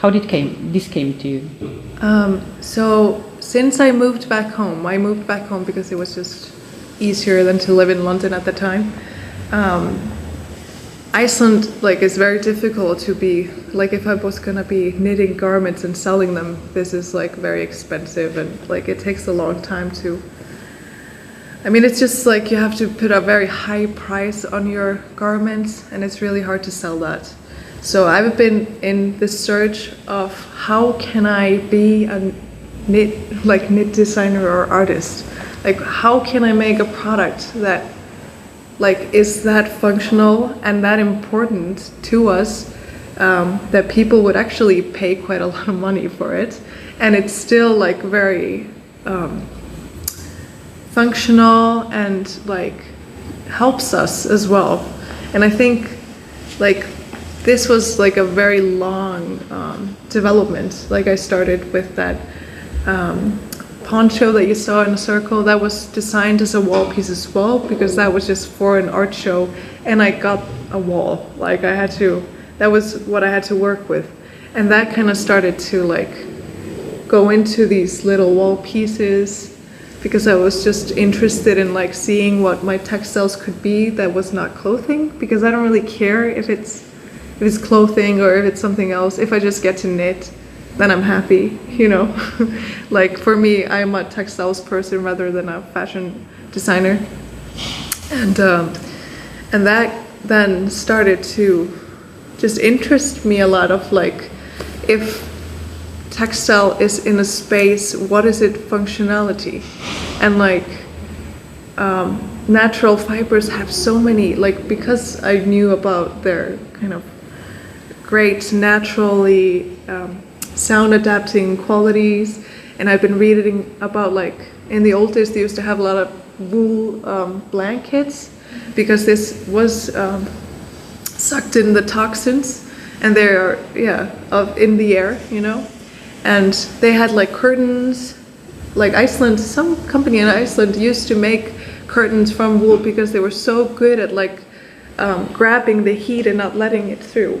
S1: How did this came to you?
S2: So since I moved back home because it was just easier than to live in London at the time. Iceland, like, is very difficult to be, like, if I was gonna be knitting garments and selling them, this is like very expensive, and like it takes a long time to, I mean, it's just like you have to put a very high price on your garments, and it's really hard to sell that. So I've been in the search of how can I be a knit designer or artist? Like, how can I make a product that, like, is that functional and that important to us, that people would actually pay quite a lot of money for it, and it's still like very functional and like helps us as well. And I think like this was like a very long development. Like, I started with that poncho that you saw in a circle. That was designed as a wall piece as well, because that was just for an art show, and I got a wall. Like, that was what I had to work with, and that kind of started to like go into these little wall pieces, because I was just interested in like seeing what my textiles could be that was not clothing, because I don't really care if it's clothing or if it's something else. If I just get to knit, then I'm happy, you know. Like, for me, I'm a textiles person rather than a fashion designer, and that then started to just interest me a lot of like, if textile is in a space, what is its functionality? And like natural fibers have so many, like, because I knew about their kind of great naturally sound adapting qualities, and I've been reading about, like, in the old days they used to have a lot of wool blankets, because this was sucked in the toxins, and they're in the air, you know. and they had like curtains. Like Iceland, some company in Iceland used to make curtains from wool because they were so good at like grabbing the heat and not letting it through,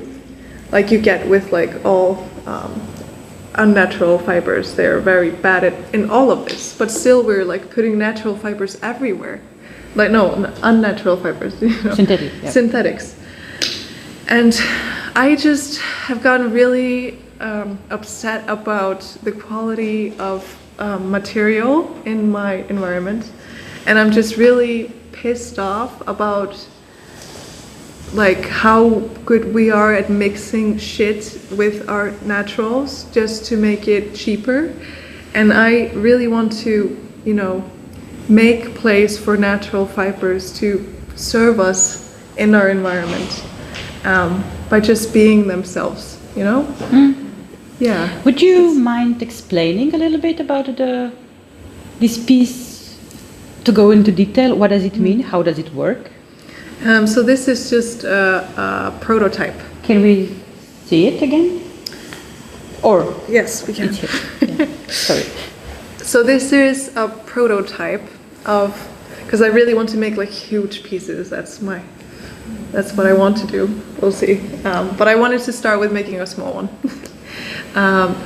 S2: like you get with like all unnatural fibers. They're very bad at in all of this, but still we're like putting natural fibers everywhere. Like no, unnatural fibers, you know.
S1: Synthetic, yeah.
S2: Synthetics. And I just have gotten really upset about the quality of material in my environment, and I'm just really pissed off about like how good we are at mixing shit with our naturals just to make it cheaper. And I really want to, you know, make place for natural fibers to serve us in our environment by just being themselves, you know? Yeah.
S1: Would you mind explaining a little bit about this piece, to go into detail? What does it mean? How does it work?
S2: So this is just a prototype.
S1: Can we see it again? Or
S2: Yes, we can.
S1: it's here. Yeah. Sorry.
S2: So this is a prototype of, because I really want to make like huge pieces. That's what I want to do. We'll see. But I wanted to start with making a small one.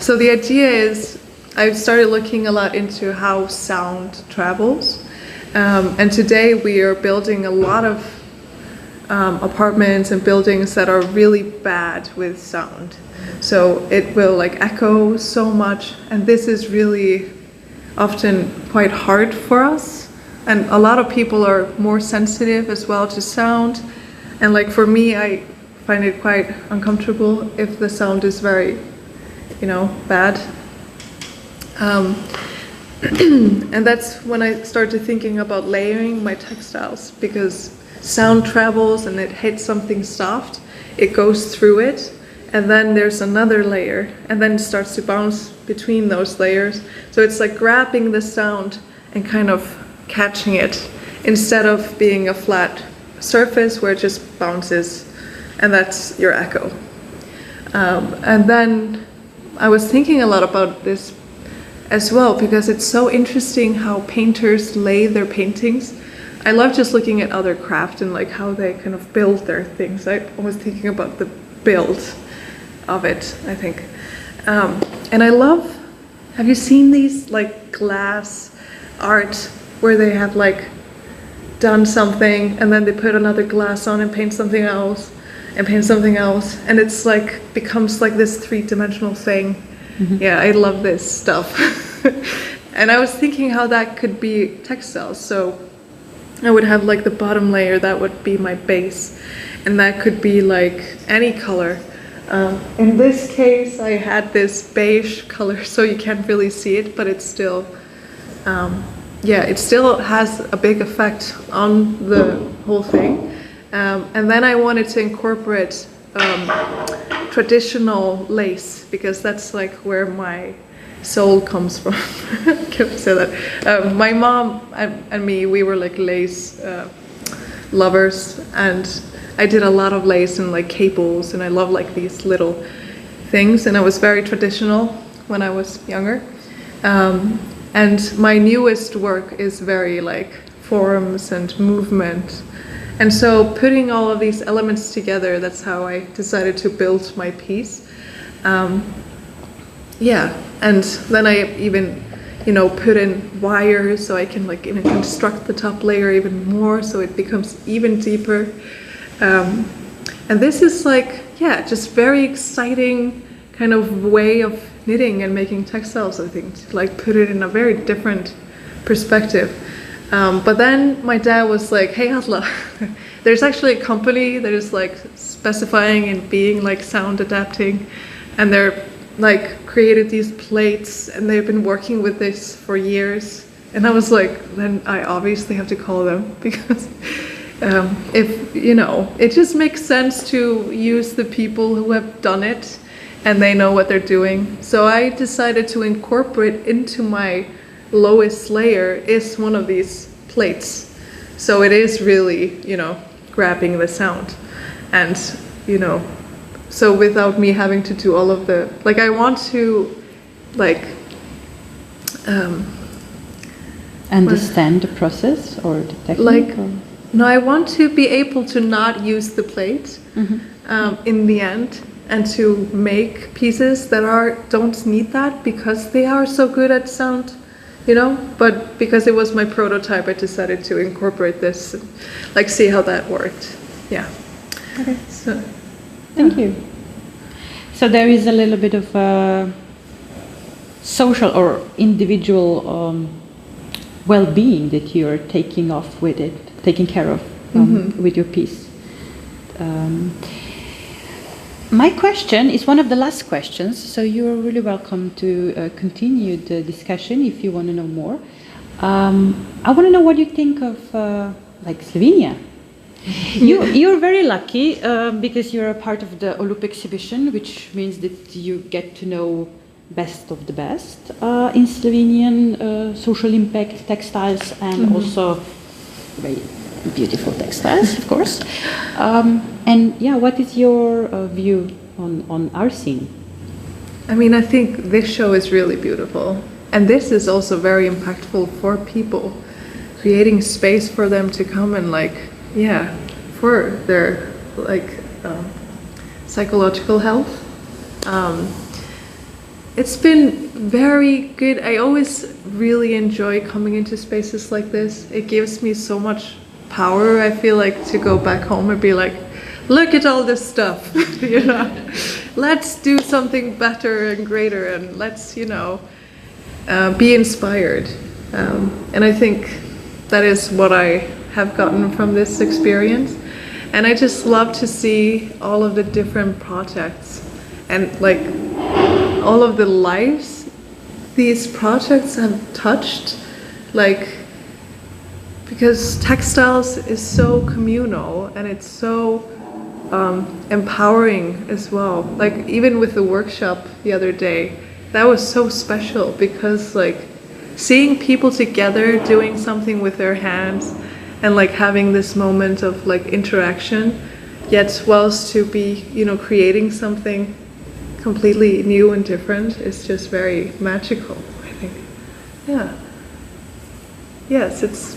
S2: So the idea is, I've started looking a lot into how sound travels. And today we are building a lot of apartments and buildings that are really bad with sound. So it will like echo so much, and this is really often quite hard for us. And a lot of people are more sensitive as well to sound. And like for me, I find it quite uncomfortable if the sound is very, you know, bad. And that's when I started thinking about layering my textiles, because sound travels and it hits something soft, it goes through it, and then there's another layer, and then it starts to bounce between those layers. So it's like grabbing the sound and kind of catching it, instead of being a flat surface where it just bounces, and that's your echo. And then I was thinking a lot about this as well, because it's so interesting how painters lay their paintings. I love just looking at other craft and like how they kind of build their things. I was thinking about the build of it, I think. And I love, have you seen these like glass art where they have like done something and then they put another glass on and paint something else and paint something else, and it's like becomes like this three-dimensional thing. Yeah, I love this stuff. And I was thinking how that could be textiles. So I would have like the bottom layer, that would be my base, and that could be like any color. In this case, I had this beige color, so you can't really see it, but it's still, yeah, it still has a big effect on the whole thing. And then I wanted to incorporate traditional lace, because that's like where my soul comes from. Can I say that? My mom and me, we were like lace lovers, and I did a lot of lace and like cables, and I love like these little things, and I was very traditional when I was younger. And my newest work is very like forms and movement. And so putting all of these elements together, that's how I decided to build my piece. Yeah, and then I even, you know, put in wires so I can like even construct the top layer even more so it becomes even deeper. And this is like, yeah, just very exciting kind of way of knitting and making textiles, I think, to like put it in a very different perspective. But then my dad was like, hey Halla, there's actually a company that is like specifying and being like sound adapting, and they're like created these plates and they've been working with this for years. And I was like, then I obviously have to call them, because if, you know, it just makes sense to use the people who have done it and they know what they're doing. So I decided to incorporate into my lowest layer is one of these plates. So it is really, you know, grabbing the sound. And, you know, so without me having to do all of the, like I want to like
S1: Understand the process or the technique?
S2: like
S1: or?
S2: no, I want to be able to not use the plate in the end, and to make pieces that don't need that because they are so good at sound, you know. But because it was my prototype, I decided to incorporate this, and, like, see how that worked. Yeah.
S1: Okay.
S2: So
S1: Thank you. So there is a little bit of social or individual well-being that you're taking care of with your piece. My question is one of the last questions, so you're really welcome to continue the discussion if you want to know more. I want to know what you think of like Slovenia. You're very lucky because you're a part of the Olup exhibition, which means that you get to know best of the best in Slovenian social impact textiles, and also very beautiful textiles, of course. And yeah, what is your view on our scene?
S2: I mean, I think this show is really beautiful, and this is also very impactful for people, creating space for them to come and for their psychological health. It's been very good. I always really enjoy coming into spaces like this. It gives me so much power, I feel like, to go back home and be like, look at all this stuff, you know, let's do something better and greater, and let's, be inspired. And I think that is what I have gotten from this experience. And I just love to see all of the different projects and all of the lives these projects have touched, because textiles is so communal and it's so empowering as well. Even with the workshop the other day, that was so special, because seeing people together doing something with their hands and having this moment of interaction, yet whilst to be creating something completely new and different is just very magical, I think. Yeah. Yes, it's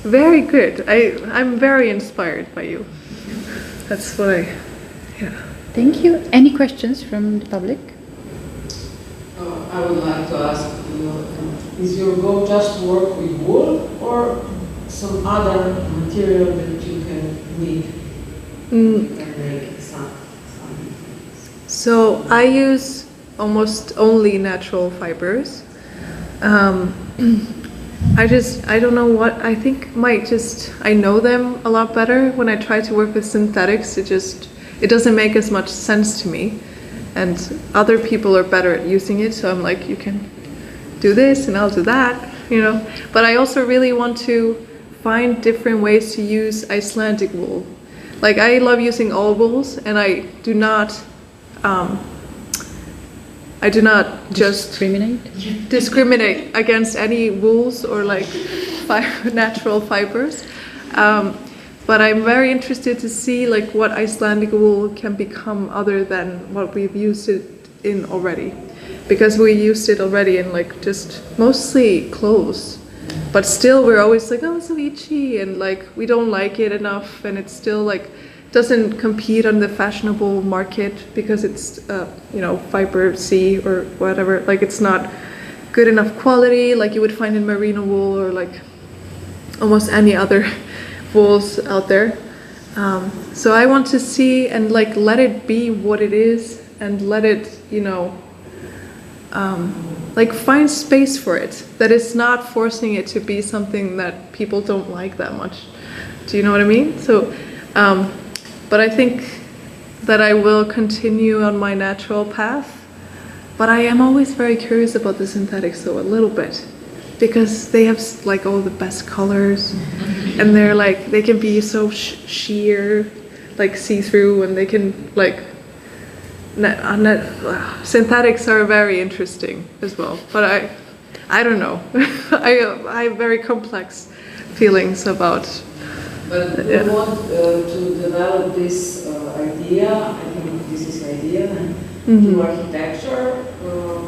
S2: very good. I'm very inspired by you. That's what yeah.
S1: Thank you. Any questions from the public?
S4: I would like to ask you, is your goal just to work with wool or some other material that you can weave? You can make some.
S2: So I use almost only natural fibers. I don't know what, I think I know them a lot better. When I try to work with synthetics, it doesn't make as much sense to me. And other people are better at using it, so I'm like, you can do this and I'll do that, But I also really want to find different ways to use Icelandic wool. I love using all wools, and I do not just discriminate against any wools or natural fibers. But I'm very interested to see what Icelandic wool can become other than what we've used it in already. Because we used it already in just mostly clothes. But still we're always oh, it's so itchy, and we don't like it enough, and it's still doesn't compete on the fashionable market because it's fiber C or whatever. It's not good enough quality you would find in merino wool or almost any other wools out there. So I want to see and let it be what it is, and let it find space for it, that it's not forcing it to be something that people don't like that much. Do you know what I mean? So but I think that I will continue on my natural path. But I am always very curious about the synthetics, though, a little bit, because they have all the best colors, and they're they can be so sheer, see-through, and they can synthetics are very interesting as well. But I don't know. I have very complex feelings about.
S4: But we want to develop this idea. I think this is idea, and through architecture.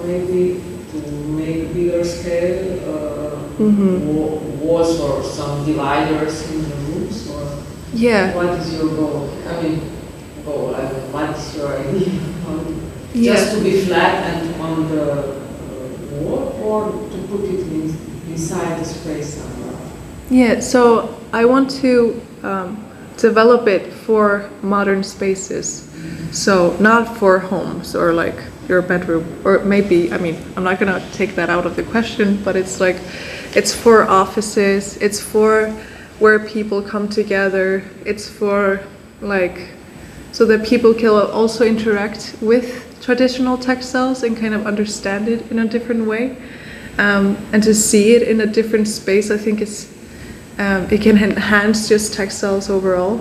S4: maybe to make bigger scale walls or some dividers in the rooms, or
S2: Yeah.
S4: what is your goal? I mean, what is your idea?
S2: Yeah.
S4: Just to be flat and on the wall, or to put it inside the space somewhere?
S2: Yeah, so I want to develop it for modern spaces. So not for homes or like your bedroom, or maybe, I mean, I'm not gonna take that out of the question, but it's like, it's for offices, it's for where people come together, it's for like, so that people can also interact with traditional textiles and kind of understand it in a different way. And to see it in a different space, I think it can enhance just textiles overall.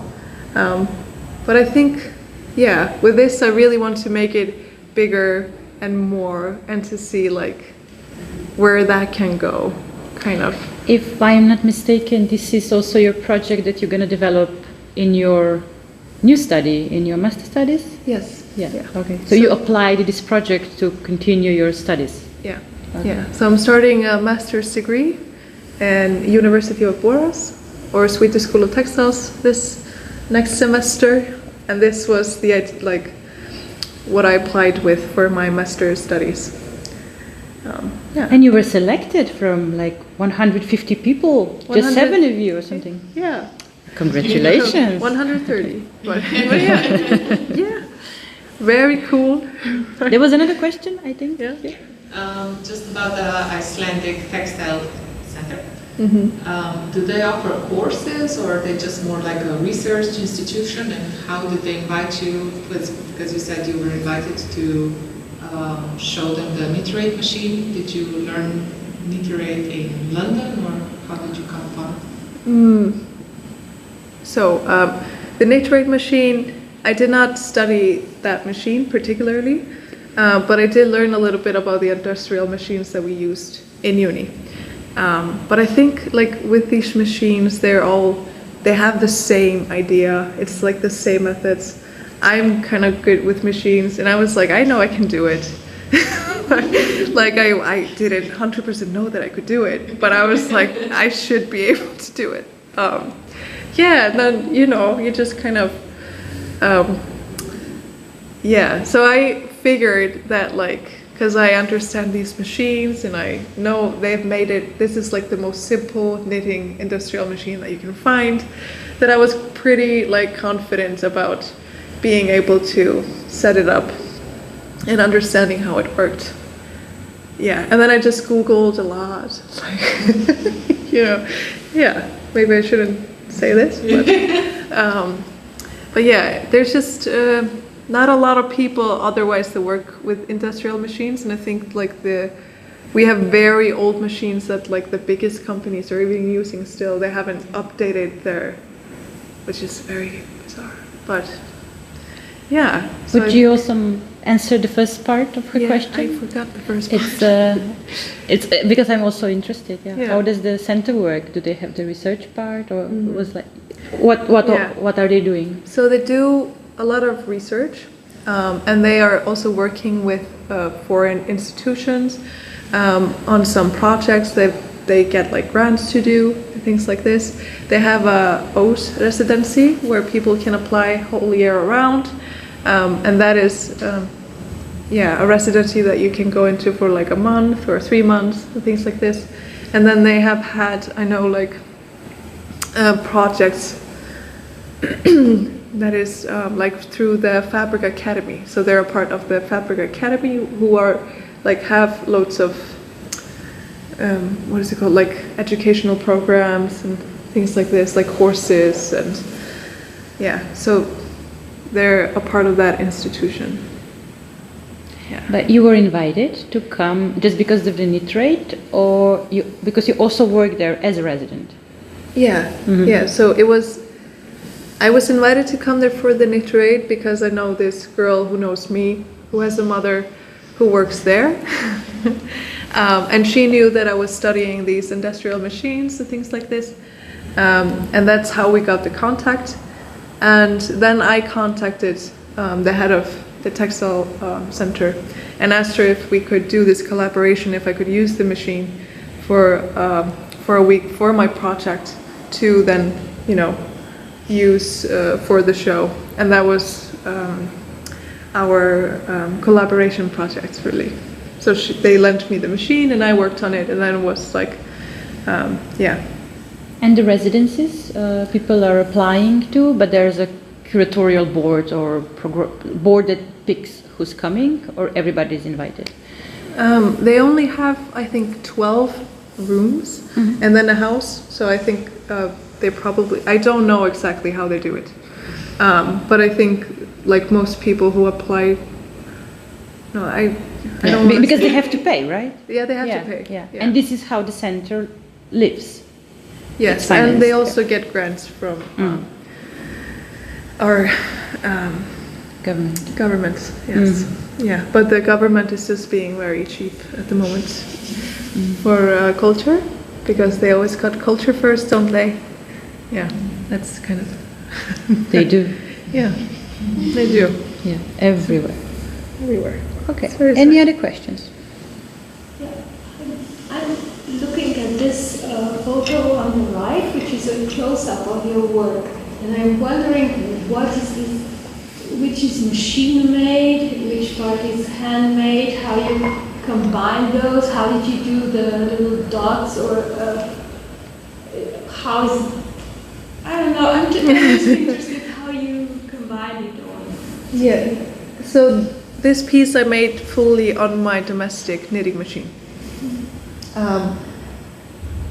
S2: But I think, yeah, with this I really want to make it bigger and more, and to see like where that can go, kind of.
S1: If I am not mistaken, this is also your project that you're going to develop in your new study, in your master studies?
S2: Yes.
S1: Yeah. Okay. So you applied this project to continue your studies?
S2: Yeah.
S1: Okay.
S2: Yeah. So I'm starting a master's degree in University of Borås, or Swedish School of Textiles, this next semester, and this was the like what I applied with for my master's studies. Yeah.
S1: And you were selected from like 150 people, just 7 of you or something.
S2: Yeah.
S1: Congratulations.
S2: 130. But yeah. Yeah. Very cool.
S1: There was another question, I think.
S2: Yeah.
S5: Just about the Icelandic Textile Center.
S2: Mm-hmm.
S5: Do they offer courses, or are they just more like a research institution? And how did they invite you? Because you said you were invited to show them the knitwear machine. Did you learn knitwear in London, or how did you come upon it?
S2: So the knitwear machine, I did not study that machine particularly, but I did learn a little bit about the industrial machines that we used in uni. But I think like with these machines, they have the same idea. It's like the same methods. I'm kind of good with machines, and I was like, I know I can do it. Like I didn't 100% know that I could do it, but I was like, I should be able to do it. Yeah, and then you just kind of yeah. So I figured that like, because I understand these machines and I know they've made it, this is like the most simple knitting industrial machine that you can find, that I was pretty like confident about being able to set it up and understanding how it worked. Yeah, and then I just Googled a lot, like, yeah, maybe I shouldn't say this, but yeah, there's just not a lot of people otherwise that work with industrial machines, and I think like we have very old machines that like the biggest companies are even using still. They haven't updated which is very bizarre. But yeah. So
S1: Would you also answer the first part of her question?
S2: I forgot the first part.
S1: It's because I'm also interested. Yeah.
S2: Yeah.
S1: How does the center work? Do they have the research part, or was like what are they doing?
S2: So they do a lot of research, and they are also working with foreign institutions on some projects that they get like grants to do, things like this. They have a OS residency where people can apply whole year around, and that is a residency that you can go into for like a month or 3 months and things like this. And then they have had, I know, like projects that is like through the Fabric Academy. So they're a part of the Fabric Academy, who are like have loads of what is it called, like educational programs and things like this, like courses, and yeah, so they're a part of that institution. Yeah.
S1: But you were invited to come just because of the knit rate, or because you also work there as a resident?
S2: Yeah, yeah. So I was invited to come there for the knit rate because I know this girl who knows me, who has a mother who works there. And she knew that I was studying these industrial machines and things like this. And that's how we got the contact. And then I contacted the head of the textile center, and asked her if we could do this collaboration, if I could use the machine for a week for my project to then, use for the show. And that was our collaboration project, really. So they lent me the machine and I worked on it, and then it was like, yeah.
S1: And the residencies people are applying to, but there's a curatorial board or board that picks who's coming, or everybody's invited?
S2: They only have, I think, 12 rooms, and then a house. So I think they probably, I don't know exactly how they do it. But I think, like most people who apply, no, I don't know.
S1: Because they have to pay, right?
S2: Yeah, they have to pay.
S1: Yeah. And this is how the center lives.
S2: Yes, and they also get grants from our government. Yes, yeah. But the government is just being very cheap at the moment for culture, because they always cut culture first, don't they? Yeah, that's kind of.
S1: They do.
S2: Yeah, they do.
S1: Yeah, everywhere.
S2: Everywhere.
S1: Okay. Any other questions?
S3: Yeah, I'm looking at this photo on the right, which is a close-up of your work, and I'm wondering what is this, which is machine-made, which part is handmade, how you combine those, how did you do the little dots, or how is, I don't know, I'm just interested how you combine it all.
S2: Yeah, so this piece I made fully on my domestic knitting machine.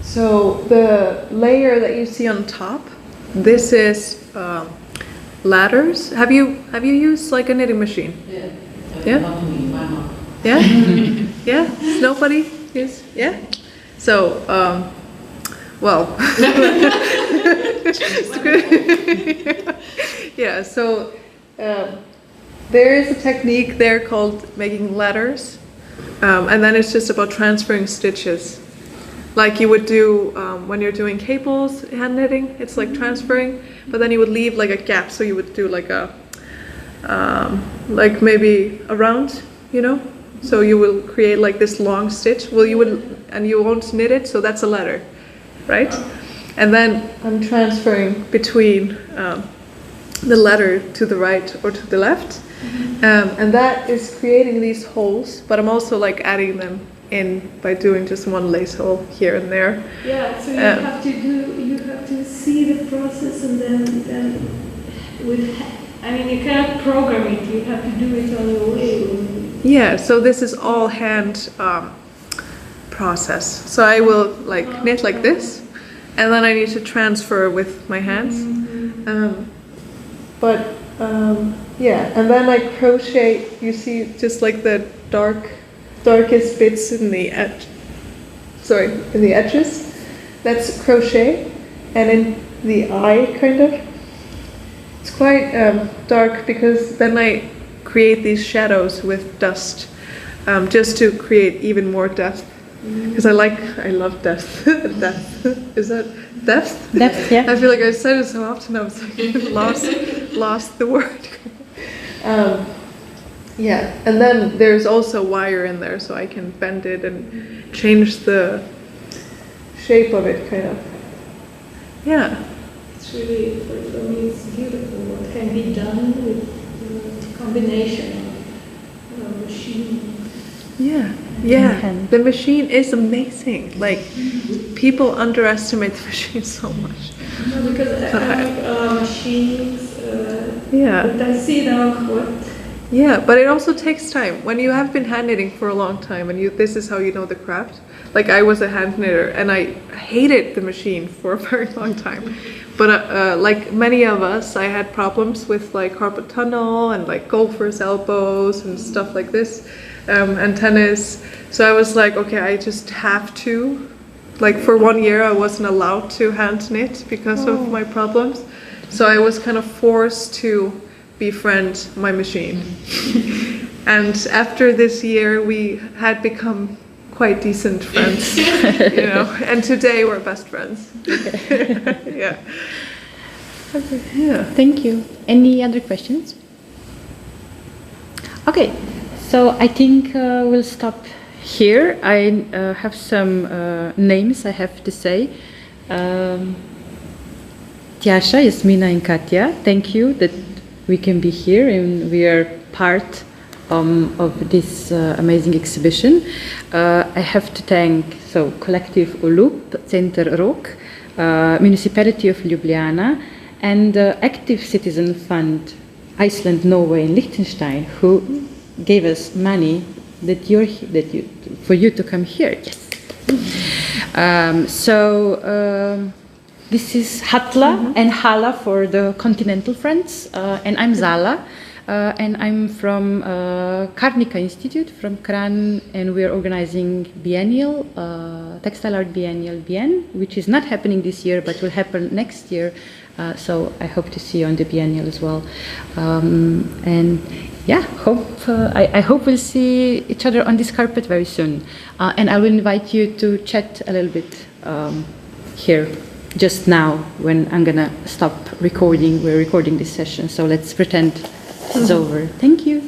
S2: So the layer that you see on top, this is ladders. Have you used like a knitting machine?
S4: Yeah.
S2: Yeah?
S4: Not me, my mom.
S2: Yeah? Yeah? Nobody? Yes? Yeah? So, well. Yeah, so there is a technique there called making ladders. And then it's just about transferring stitches. Like you would do when you're doing cables, hand knitting, it's like transferring, but then you would leave like a gap, so you would do like a, like maybe a round, So you will create like this long stitch, and you won't knit it, so that's a ladder, right? And then I'm transferring between the ladder to the right or to the left, and that is creating these holes, but I'm also like adding them in by doing just one lace hole here and there.
S3: Yeah, so you have to see the process, and then you cannot program it, you have to do it on your way.
S2: Yeah, so this is all hand process. So I will like knit like this, and then I need to transfer with my hands. Yeah, and then I crochet, you see just like the darkest bits in the edges, that's crochet, and in the eye kind of, it's quite dark, because then I create these shadows with dust, just to create even more depth, because I love depth. Depth, is that depth?
S1: Depth, yeah.
S2: I feel like I said it so often, I was like, lost the word. Yeah, and then there's also wire in there, so I can bend it and change the shape of it, kind of. Yeah.
S3: It's really, for me, it's beautiful what can be done with the combination of machine.
S2: Yeah, the machine is amazing. Like, people underestimate the machine so much.
S3: No, because I like machines,
S2: yeah.
S3: But I see now what.
S2: Yeah, but it also takes time. When you have been hand knitting for a long time, and this is how you know the craft. Like, I was a hand knitter, and I hated the machine for a very long time. But like many of us, I had problems with like carpal tunnel and like golfer's elbows and stuff like this, and tennis. So I was like, okay, I just have to. Like, for 1 year, I wasn't allowed to hand knit because of my problems. So I was kind of forced to befriend my machine. And after this year, we had become quite decent friends, and today we're best friends. Yeah. Okay. Yeah.
S1: Thank you. Any other questions? Okay, so I think we'll stop here. I have some names I have to say. Tiasha, Yasmina, and Katya, thank you that we can be here and we are part of this amazing exhibition. I have to thank Collective Ulup, Center Rog, Municipality of Ljubljana, and Active Citizen Fund, Iceland, Norway, and Liechtenstein, who gave us money for you to come here. Yes. This is Halla and Halla for the continental friends, and I'm Zala, and I'm from Karnika Institute from Kran, and we're organizing biennial, textile art biennial Bien, which is not happening this year, but will happen next year. So I hope to see you on the biennial as well. And yeah, I hope we'll see each other on this carpet very soon. And I will invite you to chat a little bit here just now when I'm gonna stop recording. We're recording this session, so let's pretend it's over. Thank you.